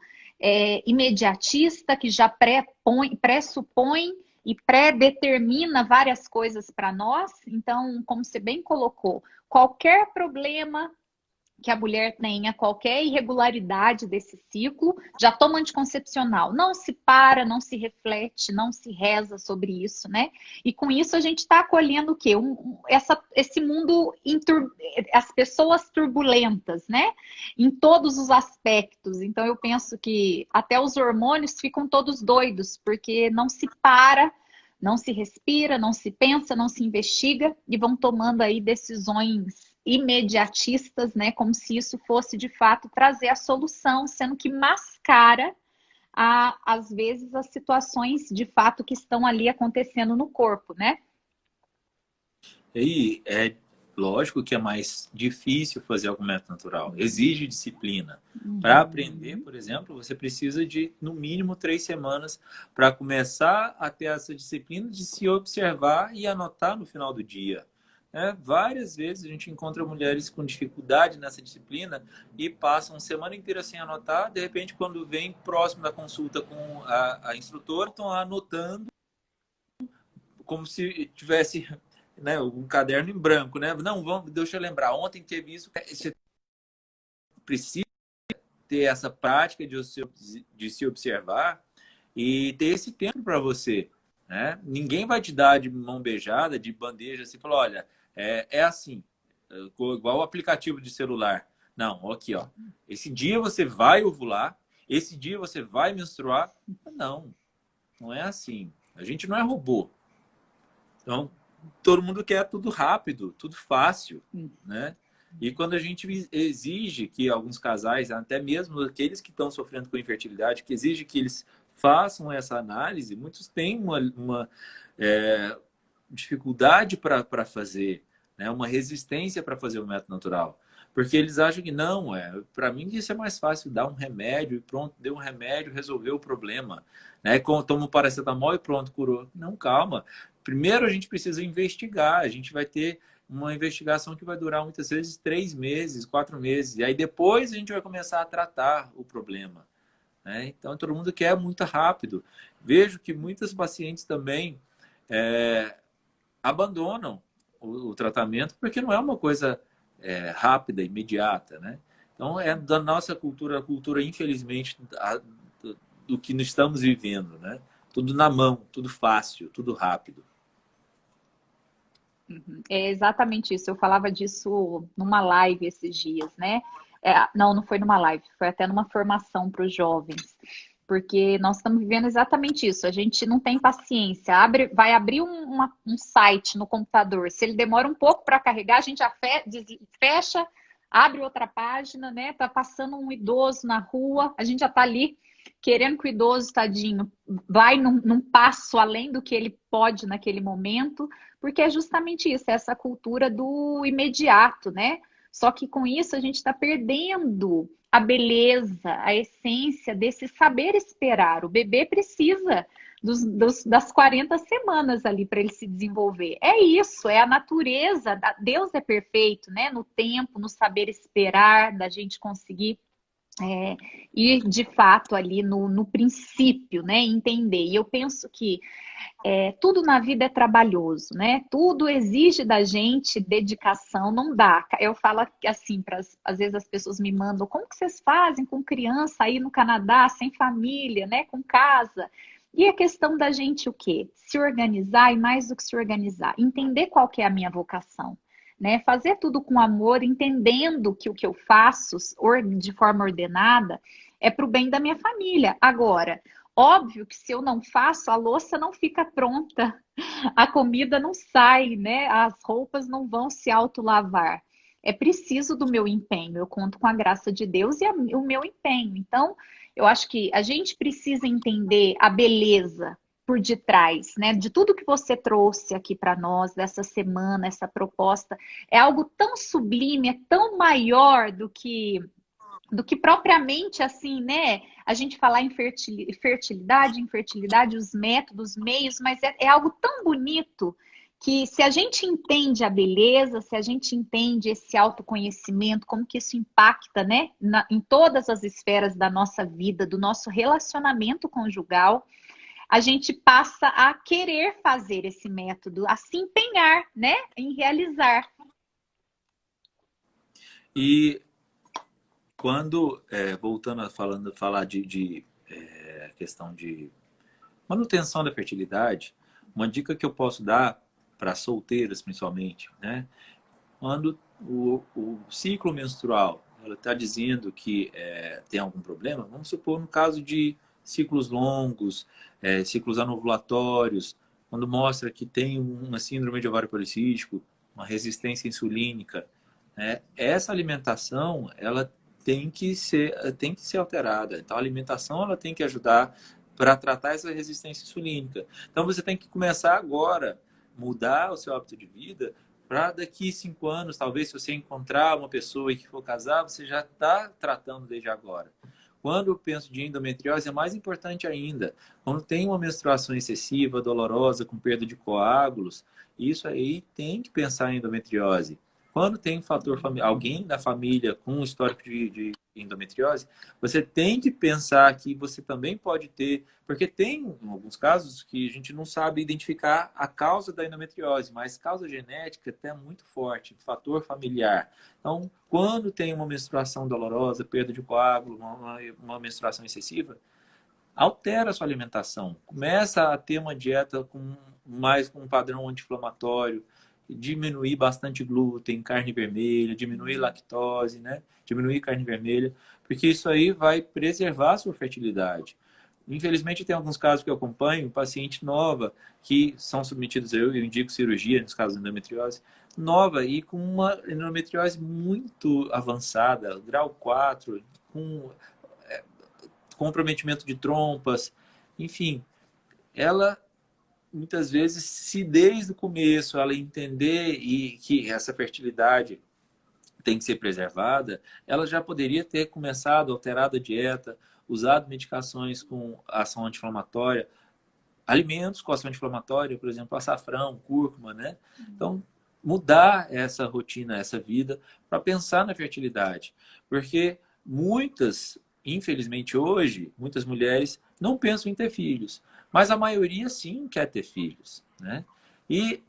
imediatista que já pressupõe e pré-determina várias coisas para nós. Então, como você bem colocou, qualquer problema que a mulher tenha, qualquer irregularidade desse ciclo, já toma anticoncepcional. Não se para, não se reflete, não se reza sobre isso, né? E com isso a gente está acolhendo o quê? Esse mundo, as pessoas turbulentas, né? Em todos os aspectos. Então eu penso que até os hormônios ficam todos doidos, porque não se para, não se respira, não se pensa, não se investiga e vão tomando aí decisões imediatistas, né? Como se isso fosse de fato trazer a solução, sendo que mascara às vezes as situações de fato que estão ali acontecendo no corpo, né? E é lógico que é mais difícil fazer algo método natural, exige disciplina. Para aprender, por exemplo, você precisa de no mínimo 3 semanas para começar a ter essa disciplina de se observar e anotar no final do dia. Várias vezes a gente encontra mulheres com dificuldade nessa disciplina e passam semana inteira sem anotar. De repente, quando vem próximo da consulta com a instrutora, estão anotando como se tivesse, né, um caderno em branco, né? Não, deixa eu lembrar, ontem teve isso. Você precisa ter essa prática de se observar e ter esse tempo para você, né? Ninguém vai te dar de mão beijada, de bandeja, assim, falar, olha, é assim, igual o aplicativo de celular. Não, aqui, ó, esse dia você vai ovular, esse dia você vai menstruar. Não, não é assim. A gente não é robô. Então, todo mundo quer tudo rápido, tudo fácil, né? E quando a gente exige que alguns casais, até mesmo aqueles que estão sofrendo com infertilidade, que exige que eles façam essa análise, muitos têm uma dificuldade para fazer, né? Uma resistência para fazer o método natural. Porque eles acham que não, para mim isso é mais fácil dar um remédio e pronto, deu um remédio, resolveu o problema. Né? Toma um paracetamol e pronto, curou. Não, calma. Primeiro a gente precisa investigar, a gente vai ter uma investigação que vai durar muitas vezes 3 meses, 4 meses. E aí depois a gente vai começar a tratar o problema. Né? Então todo mundo quer muito rápido. Vejo que muitas pacientes também abandonam o tratamento porque não é uma coisa rápida, imediata. Né? Então é da nossa cultura, a cultura infelizmente do que nós estamos vivendo. Né? Tudo na mão, tudo fácil, tudo rápido. É exatamente isso. Eu falava disso numa live esses dias, né? Não foi numa live, foi até numa formação para os jovens. Porque nós estamos vivendo exatamente isso. A gente não tem paciência. Vai abrir um site no computador. Se ele demora um pouco para carregar, a gente já fecha, abre outra página, né? Tá passando um idoso na rua, a gente já tá ali querendo que o idoso, tadinho, vai num passo além do que ele pode naquele momento, porque é justamente isso, essa cultura do imediato, né? Só que com isso a gente está perdendo a beleza, a essência desse saber esperar. O bebê precisa das 40 semanas ali para ele se desenvolver. É isso, é a natureza. Deus é perfeito, né? No tempo, no saber esperar, da gente conseguir ir de fato ali no princípio, né? Entender. E eu penso que tudo na vida é trabalhoso, né? Tudo exige da gente dedicação, não dá. Eu falo assim, às vezes as pessoas me mandam, como que vocês fazem com criança aí no Canadá, sem família, né? Com casa. E a questão da gente o quê? Se organizar e mais do que se organizar, entender qual que é a minha vocação. Né? Fazer tudo com amor, entendendo que o que eu faço de forma ordenada é para o bem da minha família. Agora, óbvio que se eu não faço, a louça não fica pronta, a comida não sai, né? As roupas não vão se autolavar. É preciso do meu empenho, eu conto com a graça de Deus e o meu empenho. Então, eu acho que a gente precisa entender a beleza por detrás, né? De tudo que você trouxe aqui para nós, dessa semana, essa proposta, é algo tão sublime, é tão maior do que propriamente assim, né? A gente falar em fertilidade, infertilidade, os métodos, meios, mas é algo tão bonito que se a gente entende a beleza, se a gente entende esse autoconhecimento, como que isso impacta, né? Em todas as esferas da nossa vida, do nosso relacionamento conjugal, a gente passa a querer fazer esse método, a se empenhar, né? Em realizar. E quando, voltando a falar de questão de manutenção da fertilidade, uma dica que eu posso dar para solteiras, principalmente, né? Quando o ciclo menstrual ela está dizendo que tem algum problema, vamos supor no caso de ciclos longos, ciclos anovulatórios, quando mostra que tem uma síndrome de ovário policístico, uma resistência insulínica, né? Essa alimentação ela tem que ser alterada. Então a alimentação ela tem que ajudar para tratar essa resistência insulínica. Então você tem que começar agora, mudar o seu hábito de vida para daqui 5 anos, talvez se você encontrar uma pessoa e que for casar, você já está tratando desde agora. Quando eu penso de endometriose, é mais importante ainda. Quando tem uma menstruação excessiva, dolorosa, com perda de coágulos, isso aí tem que pensar em endometriose. Quando tem um fator alguém da família com um histórico de endometriose, você tem que pensar que você também pode ter, porque tem alguns casos que a gente não sabe identificar a causa da endometriose, mas causa genética até muito forte, fator familiar. Então, quando tem uma menstruação dolorosa, perda de coágulo, uma menstruação excessiva, altera a sua alimentação. Começa a ter uma dieta com um padrão anti-inflamatório, diminuir bastante glúten, carne vermelha, diminuir lactose, né? Diminuir carne vermelha, porque isso aí vai preservar a sua fertilidade. Infelizmente, tem alguns casos que eu acompanho, paciente nova, que são submetidos, eu indico cirurgia, nos casos de endometriose, nova e com uma endometriose muito avançada, grau 4, com comprometimento de trompas, enfim, ela muitas vezes, se desde o começo ela entender e que essa fertilidade tem que ser preservada, ela já poderia ter começado, alterado a dieta, usado medicações com ação anti-inflamatória, alimentos com ação anti-inflamatória, por exemplo, açafrão, cúrcuma, né? Então, mudar essa rotina, essa vida, para pensar na fertilidade. Porque infelizmente hoje, muitas mulheres não pensam em ter filhos. Mas a maioria, sim, quer ter filhos, né? E,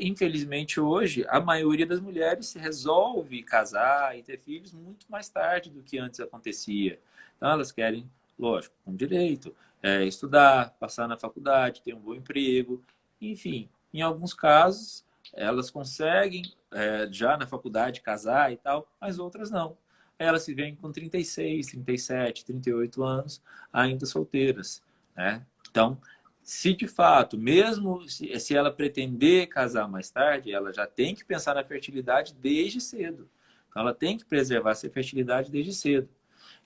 infelizmente, hoje, a maioria das mulheres resolve casar e ter filhos muito mais tarde do que antes acontecia. Então, elas querem, lógico, com direito, estudar, passar na faculdade, ter um bom emprego. Enfim, em alguns casos, elas conseguem, já na faculdade, casar e tal, mas outras não. Elas se veem com 36, 37, 38 anos, ainda solteiras, né? Então, se de fato, mesmo se ela pretender casar mais tarde, ela já tem que pensar na fertilidade desde cedo. Então, ela tem que preservar essa fertilidade desde cedo.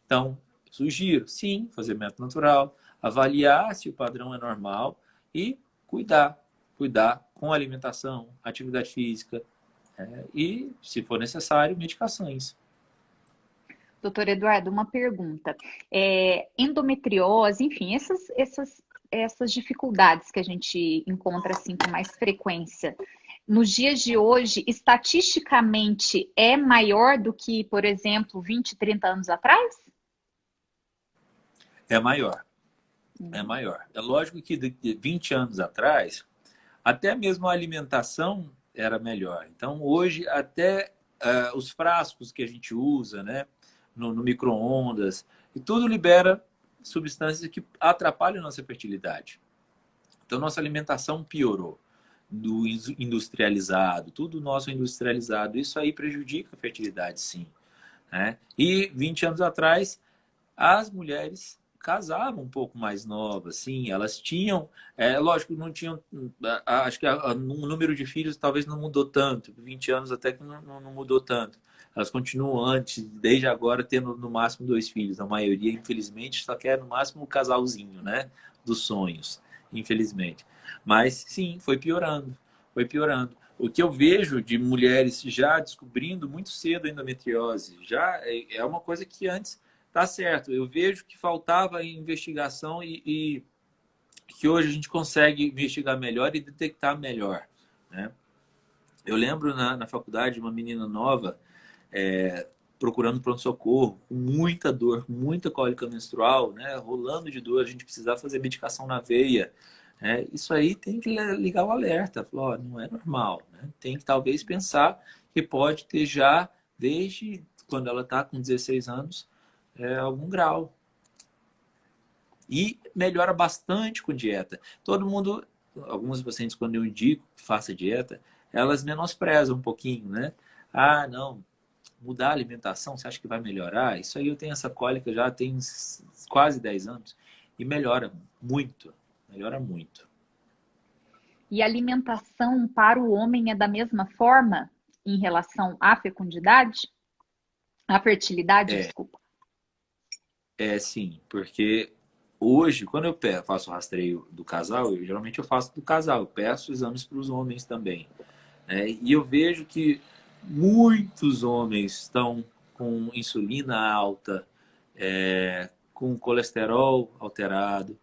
Então, sugiro, sim, fazer método natural, avaliar se o padrão é normal e cuidar com alimentação, atividade física e, se for necessário, medicações. Doutor Eduardo, uma pergunta. Endometriose, enfim, essas dificuldades que a gente encontra assim com mais frequência, nos dias de hoje, estatisticamente, é maior do que, por exemplo, 20, 30 anos atrás? É maior. É maior. É lógico que de 20 anos atrás, até mesmo a alimentação era melhor. Então, hoje, até os frascos que a gente usa, né, no micro-ondas, e tudo libera substâncias que atrapalham a nossa fertilidade. Então, nossa alimentação piorou. Do industrializado, tudo nosso industrializado. Isso aí prejudica a fertilidade, sim. Né? E 20 anos atrás, as mulheres casavam um pouco mais novas, sim, elas tinham, lógico, não tinham, acho que o número de filhos talvez não mudou tanto, 20 anos até que não mudou tanto. Elas continuam antes, desde agora, tendo no máximo 2 filhos. A maioria, infelizmente, só quer no máximo um casalzinho, né? Dos sonhos. infelizmente. Mas sim, foi piorando, foi piorando. O que eu vejo de mulheres já descobrindo muito cedo a endometriose, já é uma coisa que antes tá certo. Eu vejo que faltava investigação e que hoje a gente consegue investigar melhor e detectar melhor, né? Eu lembro na faculdade uma menina nova procurando pronto-socorro, com muita dor, com muita cólica menstrual, né? Rolando de dor, a gente precisava fazer medicação na veia. Né? Isso aí tem que ligar o alerta. Falou, ó, não é normal. Né? Tem que talvez pensar que pode ter já, desde quando ela está com 16 anos, algum grau. E melhora bastante com dieta. Todo mundo, alguns pacientes, quando eu indico que faça dieta, elas menosprezam um pouquinho, né? Ah, não, mudar a alimentação, você acha que vai melhorar? Isso aí eu tenho essa cólica já tem quase 10 anos e melhora muito, melhora muito. E a alimentação para o homem é da mesma forma em relação à fecundidade? À fertilidade, É, desculpa. sim, porque hoje, quando eu faço o rastreio do casal, geralmente eu faço do casal, eu peço exames para os homens também. Né? E eu vejo que muitos homens estão com insulina alta, com colesterol alterado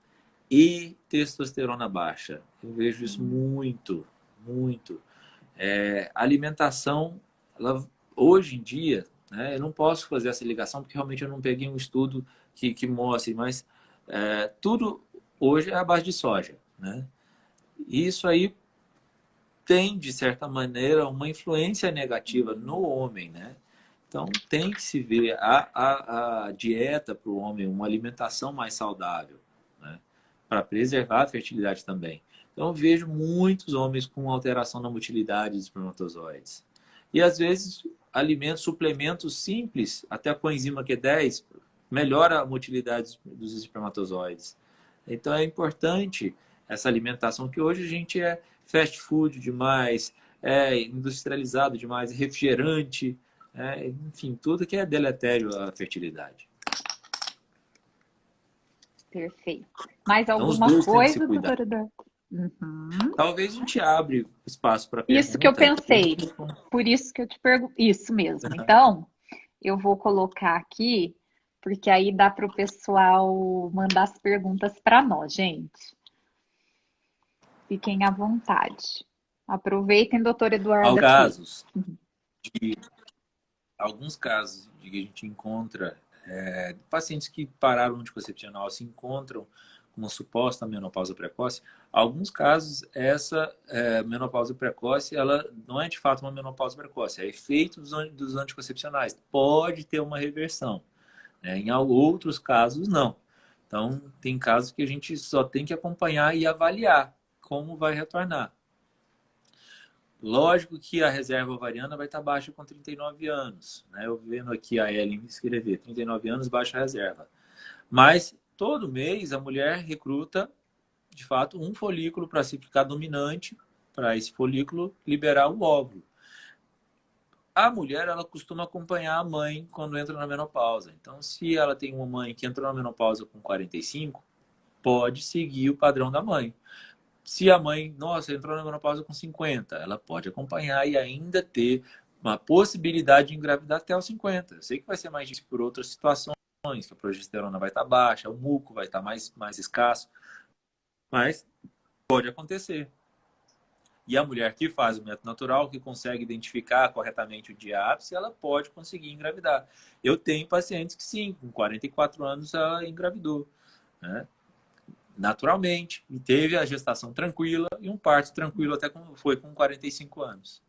e testosterona baixa. Eu vejo isso muito, muito. Alimentação, hoje em dia, né, eu não posso fazer essa ligação porque realmente eu não peguei um estudo que mostre, mas tudo hoje é a base de soja. Né? E isso aí tem, de certa maneira, uma influência negativa no homem, né? Então, tem que se ver a dieta para o homem, uma alimentação mais saudável, né? Para preservar a fertilidade também. Então, eu vejo muitos homens com alteração na motilidade dos espermatozoides. E, às vezes, alimentos, suplementos simples, até a coenzima Q10, melhora a motilidade dos espermatozoides. Então, é importante essa alimentação que hoje a gente fast food demais, industrializado demais, refrigerante, enfim, tudo que é deletério à fertilidade. Perfeito. Mais Então, os alguma dois têm que se coisa, cuidar. doutora Eduardo? Uhum. Talvez a gente abre espaço para Isso que eu pergunta. pensei. Por isso que eu te pergunto. Isso mesmo. Então, eu vou colocar aqui, porque aí dá para o pessoal mandar as perguntas para nós, gente. Fiquem à vontade. Aproveitem, doutor Eduardo, aqui. De, alguns casos de que a gente encontra pacientes que pararam o anticoncepcional se encontram com uma suposta menopausa precoce. Alguns casos, essa menopausa precoce, ela não é de fato uma menopausa precoce, é efeito dos anticoncepcionais. Pode ter uma reversão. Né? Em outros casos, não. Então, tem casos que a gente só tem que acompanhar e avaliar como vai retornar. Lógico que a reserva ovariana vai estar baixa com 39 anos. Né? Eu vendo aqui a Ellen escrever, 39 anos, baixa reserva. Mas todo mês a mulher recruta, de fato, um folículo para se ficar dominante, para esse folículo liberar o óvulo. A mulher, ela costuma acompanhar a mãe quando entra na menopausa. Então, se ela tem uma mãe que entrou na menopausa com 45, pode seguir o padrão da mãe. Se a mãe, nossa, entrou na menopausa com 50, ela pode acompanhar e ainda ter uma possibilidade de engravidar até os 50. Eu sei que vai ser mais difícil por outras situações, que a progesterona vai estar baixa, o muco vai estar mais escasso, mas pode acontecer. E a mulher que faz o método natural, que consegue identificar corretamente o dia ápice, ela pode conseguir engravidar. Eu tenho pacientes que sim, com 44 anos ela engravidou, né? Naturalmente, e teve a gestação tranquila e um parto tranquilo até foi com 45 anos.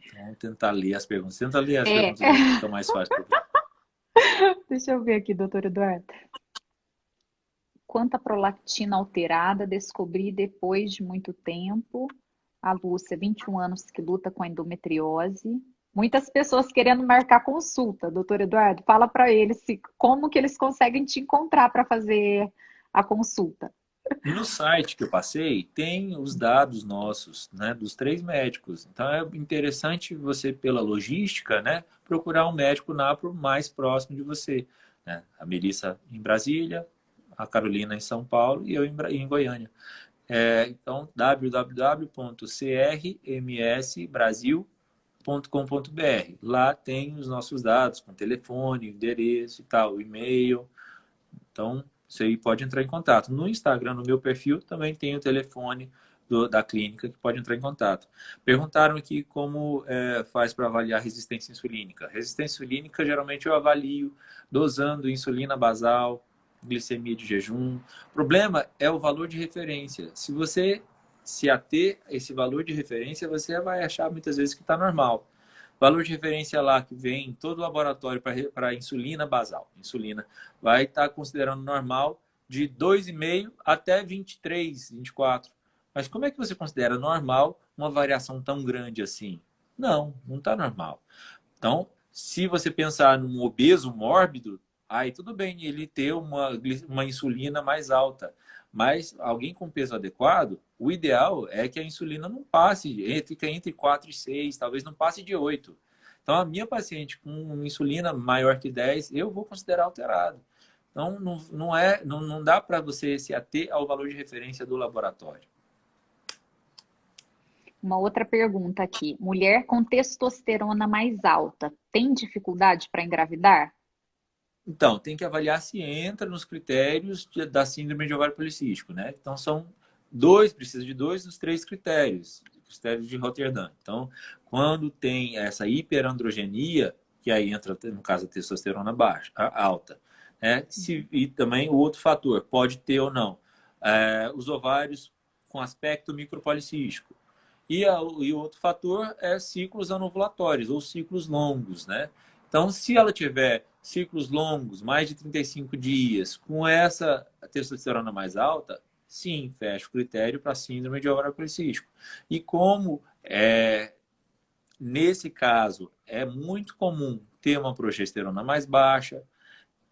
Então, vamos tentar ler as perguntas. Tenta ler as perguntas, fica mais fácil. Deixa eu ver aqui, doutor Eduardo. Quanta prolactina alterada descobri depois de muito tempo. A Lúcia, 21 anos, que luta com a endometriose. Muitas pessoas querendo marcar consulta, doutor Eduardo. Fala para eles como que eles conseguem te encontrar para fazer a consulta. No site que eu passei, tem os dados nossos, né, dos 3 médicos. Então, é interessante você, pela logística, né, procurar um médico NAPRO mais próximo de você. Né? A Melissa em Brasília, a Carolina em São Paulo e eu em Goiânia. Então, www.crmsbrasil.com.br. Lá tem os nossos dados, com telefone, endereço e tal, e-mail. Então, você aí pode entrar em contato. No Instagram, no meu perfil, também tem o telefone da clínica que pode entrar em contato. Perguntaram aqui como faz para avaliar resistência insulínica. Resistência insulínica, geralmente eu avalio dosando insulina basal, glicemia de jejum. O problema é o valor de referência. Se você se ater a esse valor de referência, você vai achar muitas vezes que está normal. Valor de referência lá que vem em todo laboratório para insulina basal. Insulina vai estar considerando normal de 2,5 até 23, 24. Mas como é que você considera normal uma variação tão grande assim? Não, não está normal. Então, se você pensar num obeso mórbido, aí tudo bem ele ter uma insulina mais alta. Mas alguém com peso adequado, o ideal é que a insulina não passe, fica entre 4 e 6, talvez não passe de 8. Então, a minha paciente com insulina maior que 10, eu vou considerar alterado. Então, não dá para você se ater ao valor de referência do laboratório. Uma outra pergunta aqui. Mulher com testosterona mais alta tem dificuldade para engravidar? Então, tem que avaliar se entra nos critérios da síndrome de ovário policístico, né? Então, precisa de 2 dos 3 critérios de Rotterdam. Então, quando tem essa hiperandrogenia, que aí entra, no caso, a testosterona alta, né? E também o outro fator, pode ter ou não, os ovários com aspecto micropolicístico. E o outro fator é ciclos anovulatórios ou ciclos longos, né? Então, se ela tiver ciclos longos, mais de 35 dias, com essa testosterona mais alta, sim, fecha o critério para síndrome de ovário policístico. E como nesse caso é muito comum ter uma progesterona mais baixa,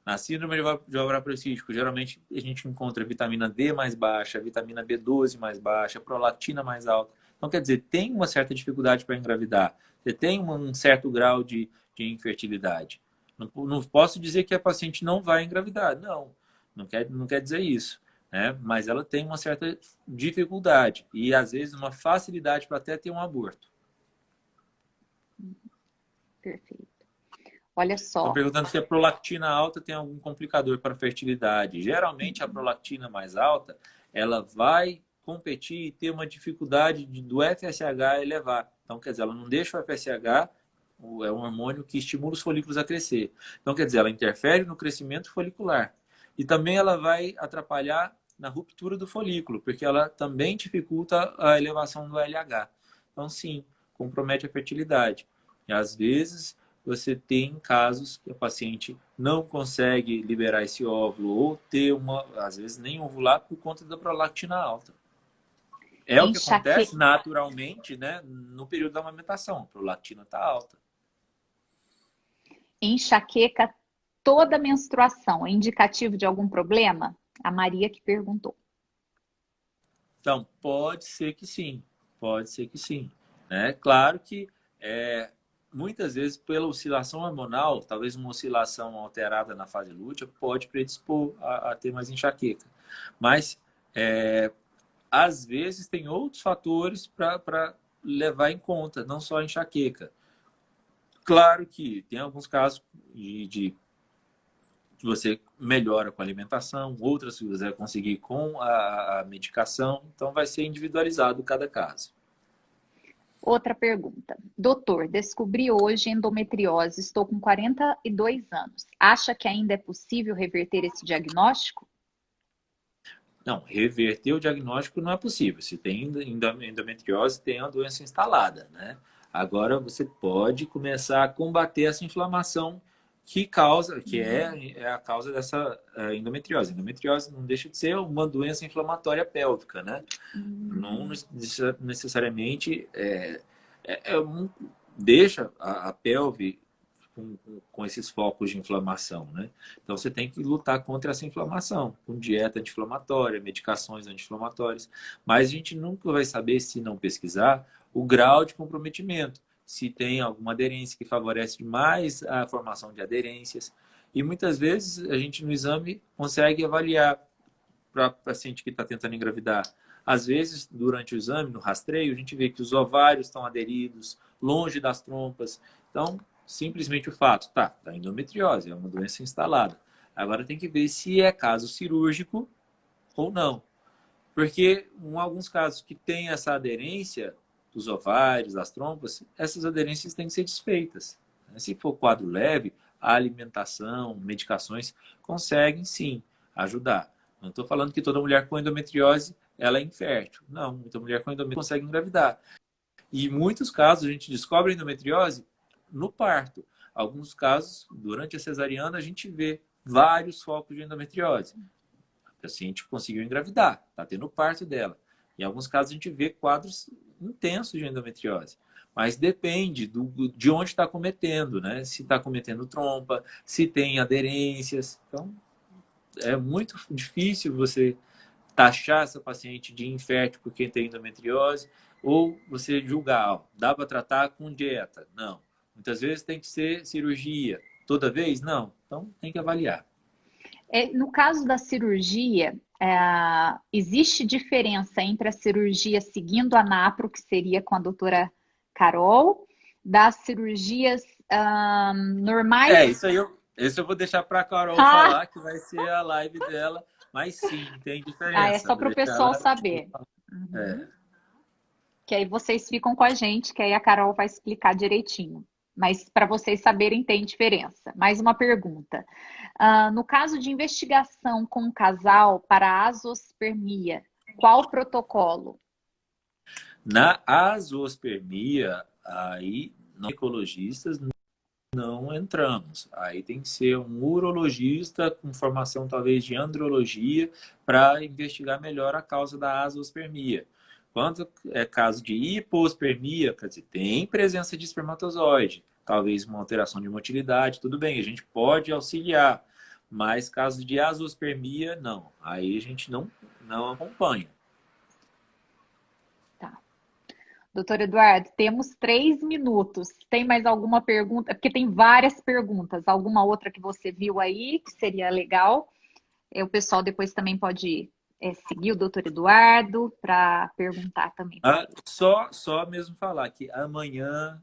na síndrome de ovário policístico, geralmente a gente encontra vitamina D mais baixa, vitamina B12 mais baixa, prolactina mais alta. Então, quer dizer, tem uma certa dificuldade para engravidar. Você tem um certo grau de infertilidade. Não posso dizer que a paciente não vai engravidar. Não quer dizer isso. Né? Mas ela tem uma certa dificuldade e, às vezes, uma facilidade para até ter um aborto. Perfeito. Olha só. Estão perguntando se a prolactina alta tem algum complicador para a fertilidade. Geralmente, a prolactina mais alta, ela vai competir e ter uma dificuldade do FSH elevar. Então, quer dizer, ela não deixa o FSH, é um hormônio que estimula os folículos a crescer. Então, quer dizer, ela interfere no crescimento folicular. E também ela vai atrapalhar na ruptura do folículo, porque ela também dificulta a elevação do LH. Então, sim, compromete a fertilidade. E, às vezes, você tem casos que a paciente não consegue liberar esse óvulo ou ter às vezes, nem ovular por conta da prolactina alta. É o que acontece naturalmente, né, no período da amamentação. A prolactina está alta. Enxaqueca toda menstruação é indicativo de algum problema? A Maria que perguntou. Então, pode ser que sim. Pode ser que sim. Né? Claro que muitas vezes, pela oscilação hormonal, talvez uma oscilação alterada na fase lútea pode predispor a ter mais enxaqueca. Mas, às vezes, tem outros fatores para levar em conta, não só a enxaqueca. Claro que tem alguns casos de que você melhora com a alimentação, outras que você vai conseguir com a medicação, então vai ser individualizado cada caso. Outra pergunta. Doutor, descobri hoje endometriose, estou com 42 anos. Acha que ainda é possível reverter esse diagnóstico? Não, reverter o diagnóstico não é possível. Se tem endometriose, tem uma doença instalada, né? Agora você pode começar a combater essa inflamação que é a causa dessa endometriose. Endometriose não deixa de ser uma doença inflamatória pélvica, né? Não necessariamente deixa a pelve com esses focos de inflamação, né? Então você tem que lutar contra essa inflamação, com dieta anti-inflamatória, medicações anti-inflamatórias. Mas a gente nunca vai saber, se não pesquisar, o grau de comprometimento. Se tem alguma aderência que favorece mais a formação de aderências. E muitas vezes a gente no exame consegue avaliar para a paciente que está tentando engravidar? Às vezes, durante o exame, no rastreio, a gente vê que os ovários estão aderidos, longe das trompas. Então, simplesmente o fato, tá endometriose, é uma doença instalada. Agora tem que ver se é caso cirúrgico ou não. Porque em alguns casos que tem essa aderência dos ovários, das trompas, essas aderências têm que ser desfeitas. Se for quadro leve, a alimentação, medicações conseguem sim ajudar. Não estou falando que toda mulher com endometriose ela é infértil. Não, muita mulher com endometriose consegue engravidar. E em muitos casos a gente descobre endometriose no parto. Alguns casos, durante a cesariana, a gente vê vários focos de endometriose. A paciente conseguiu engravidar, está tendo o parto dela. Em alguns casos a gente vê quadros intensos de endometriose. Mas depende de onde está cometendo, né? Se está cometendo trompa, se tem aderências. Então, é muito difícil você taxar essa paciente de infértil porque tem endometriose ou você julgar, ó, dá para tratar com dieta? Não. Muitas vezes tem que ser cirurgia. Toda vez? Não. Então, tem que avaliar. No caso da cirurgia, existe diferença entre a cirurgia seguindo a NAPRO, que seria com a doutora Carol, das cirurgias normais? Isso eu vou deixar para a Carol falar, que vai ser a live dela, mas sim, tem diferença. É só para o pessoal saber. É. Que aí vocês ficam com a gente, que aí a Carol vai explicar direitinho. Mas para vocês saberem, tem diferença. Mais uma pergunta. No caso de investigação com um casal para azoospermia, qual o protocolo? Na azoospermia, aí, ecologistas não entramos. Aí tem que ser um urologista com formação talvez de andrologia para investigar melhor a causa da azoospermia. Quando é caso de hipospermia, quer dizer, tem presença de espermatozoide, talvez uma alteração de motilidade, tudo bem, a gente pode auxiliar, mas caso de azoospermia, não. Aí a gente não acompanha. Tá. Doutor Eduardo, temos 3 minutos. Tem mais alguma pergunta? Porque tem várias perguntas. Alguma outra que você viu aí que seria legal? O pessoal depois também pode seguir o doutor Eduardo para perguntar também. Só mesmo falar que amanhã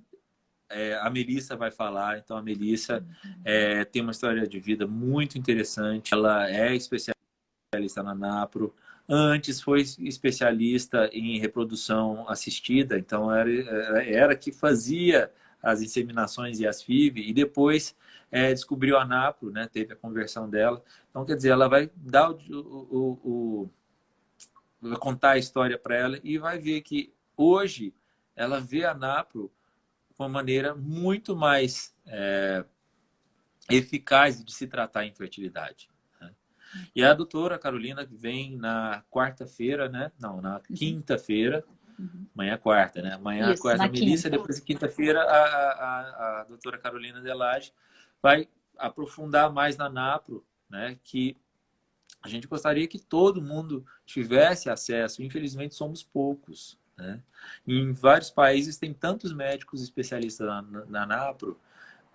a Melissa vai falar. Então a Melissa tem uma história de vida muito interessante. Ela é especialista na NAPRO. Antes foi especialista em reprodução assistida. Então era que fazia as inseminações e as FIV. E depois descobriu a NAPRO, né? Teve a conversão dela. Então, quer dizer, ela vai dar vai contar a história para ela e vai ver que hoje ela vê a NAPRO de uma maneira muito mais eficaz de se tratar a infertilidade. Né? E a doutora Carolina vem na quarta-feira, né? Não, na quinta-feira. Amanhã é quarta, né? Amanhã é quarta a Melissa, depois de quinta-feira a doutora Carolina Delage vai aprofundar mais na NAPRO, né? Que a gente gostaria que todo mundo tivesse acesso. Infelizmente, somos poucos. Né? Em vários países tem tantos médicos especialistas na NAPRO,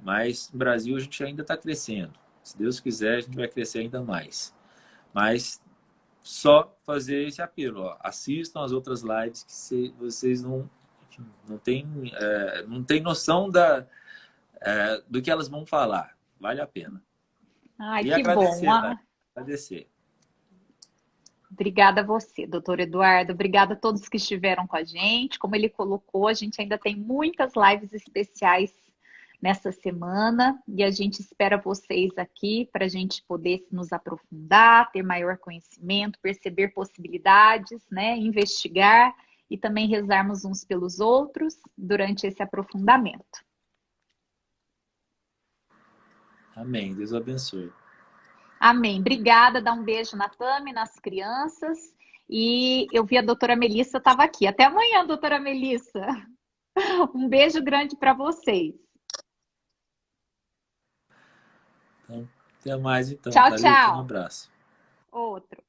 mas no Brasil a gente ainda está crescendo. Se Deus quiser, a gente vai crescer ainda mais. Mas só fazer esse apelo. Ó. Assistam as outras lives que vocês não têm noção do que elas vão falar. Vale a pena. Ai, e que agradecer, bom. né? Agradecer. Obrigada a você, doutor Eduardo. Obrigada a todos que estiveram com a gente. Como ele colocou, a gente ainda tem muitas lives especiais nessa semana e a gente espera vocês aqui para a gente poder nos aprofundar, ter maior conhecimento, perceber possibilidades, né? Investigar e também rezarmos uns pelos outros durante esse aprofundamento. Amém. Deus abençoe. Amém. Obrigada. Dá um beijo na Tami, nas crianças. E eu vi a doutora Melissa estava aqui. Até amanhã, doutora Melissa. Um beijo grande para vocês. Então, até mais então. Tchau, Thalita, tchau. um abraço. Outro.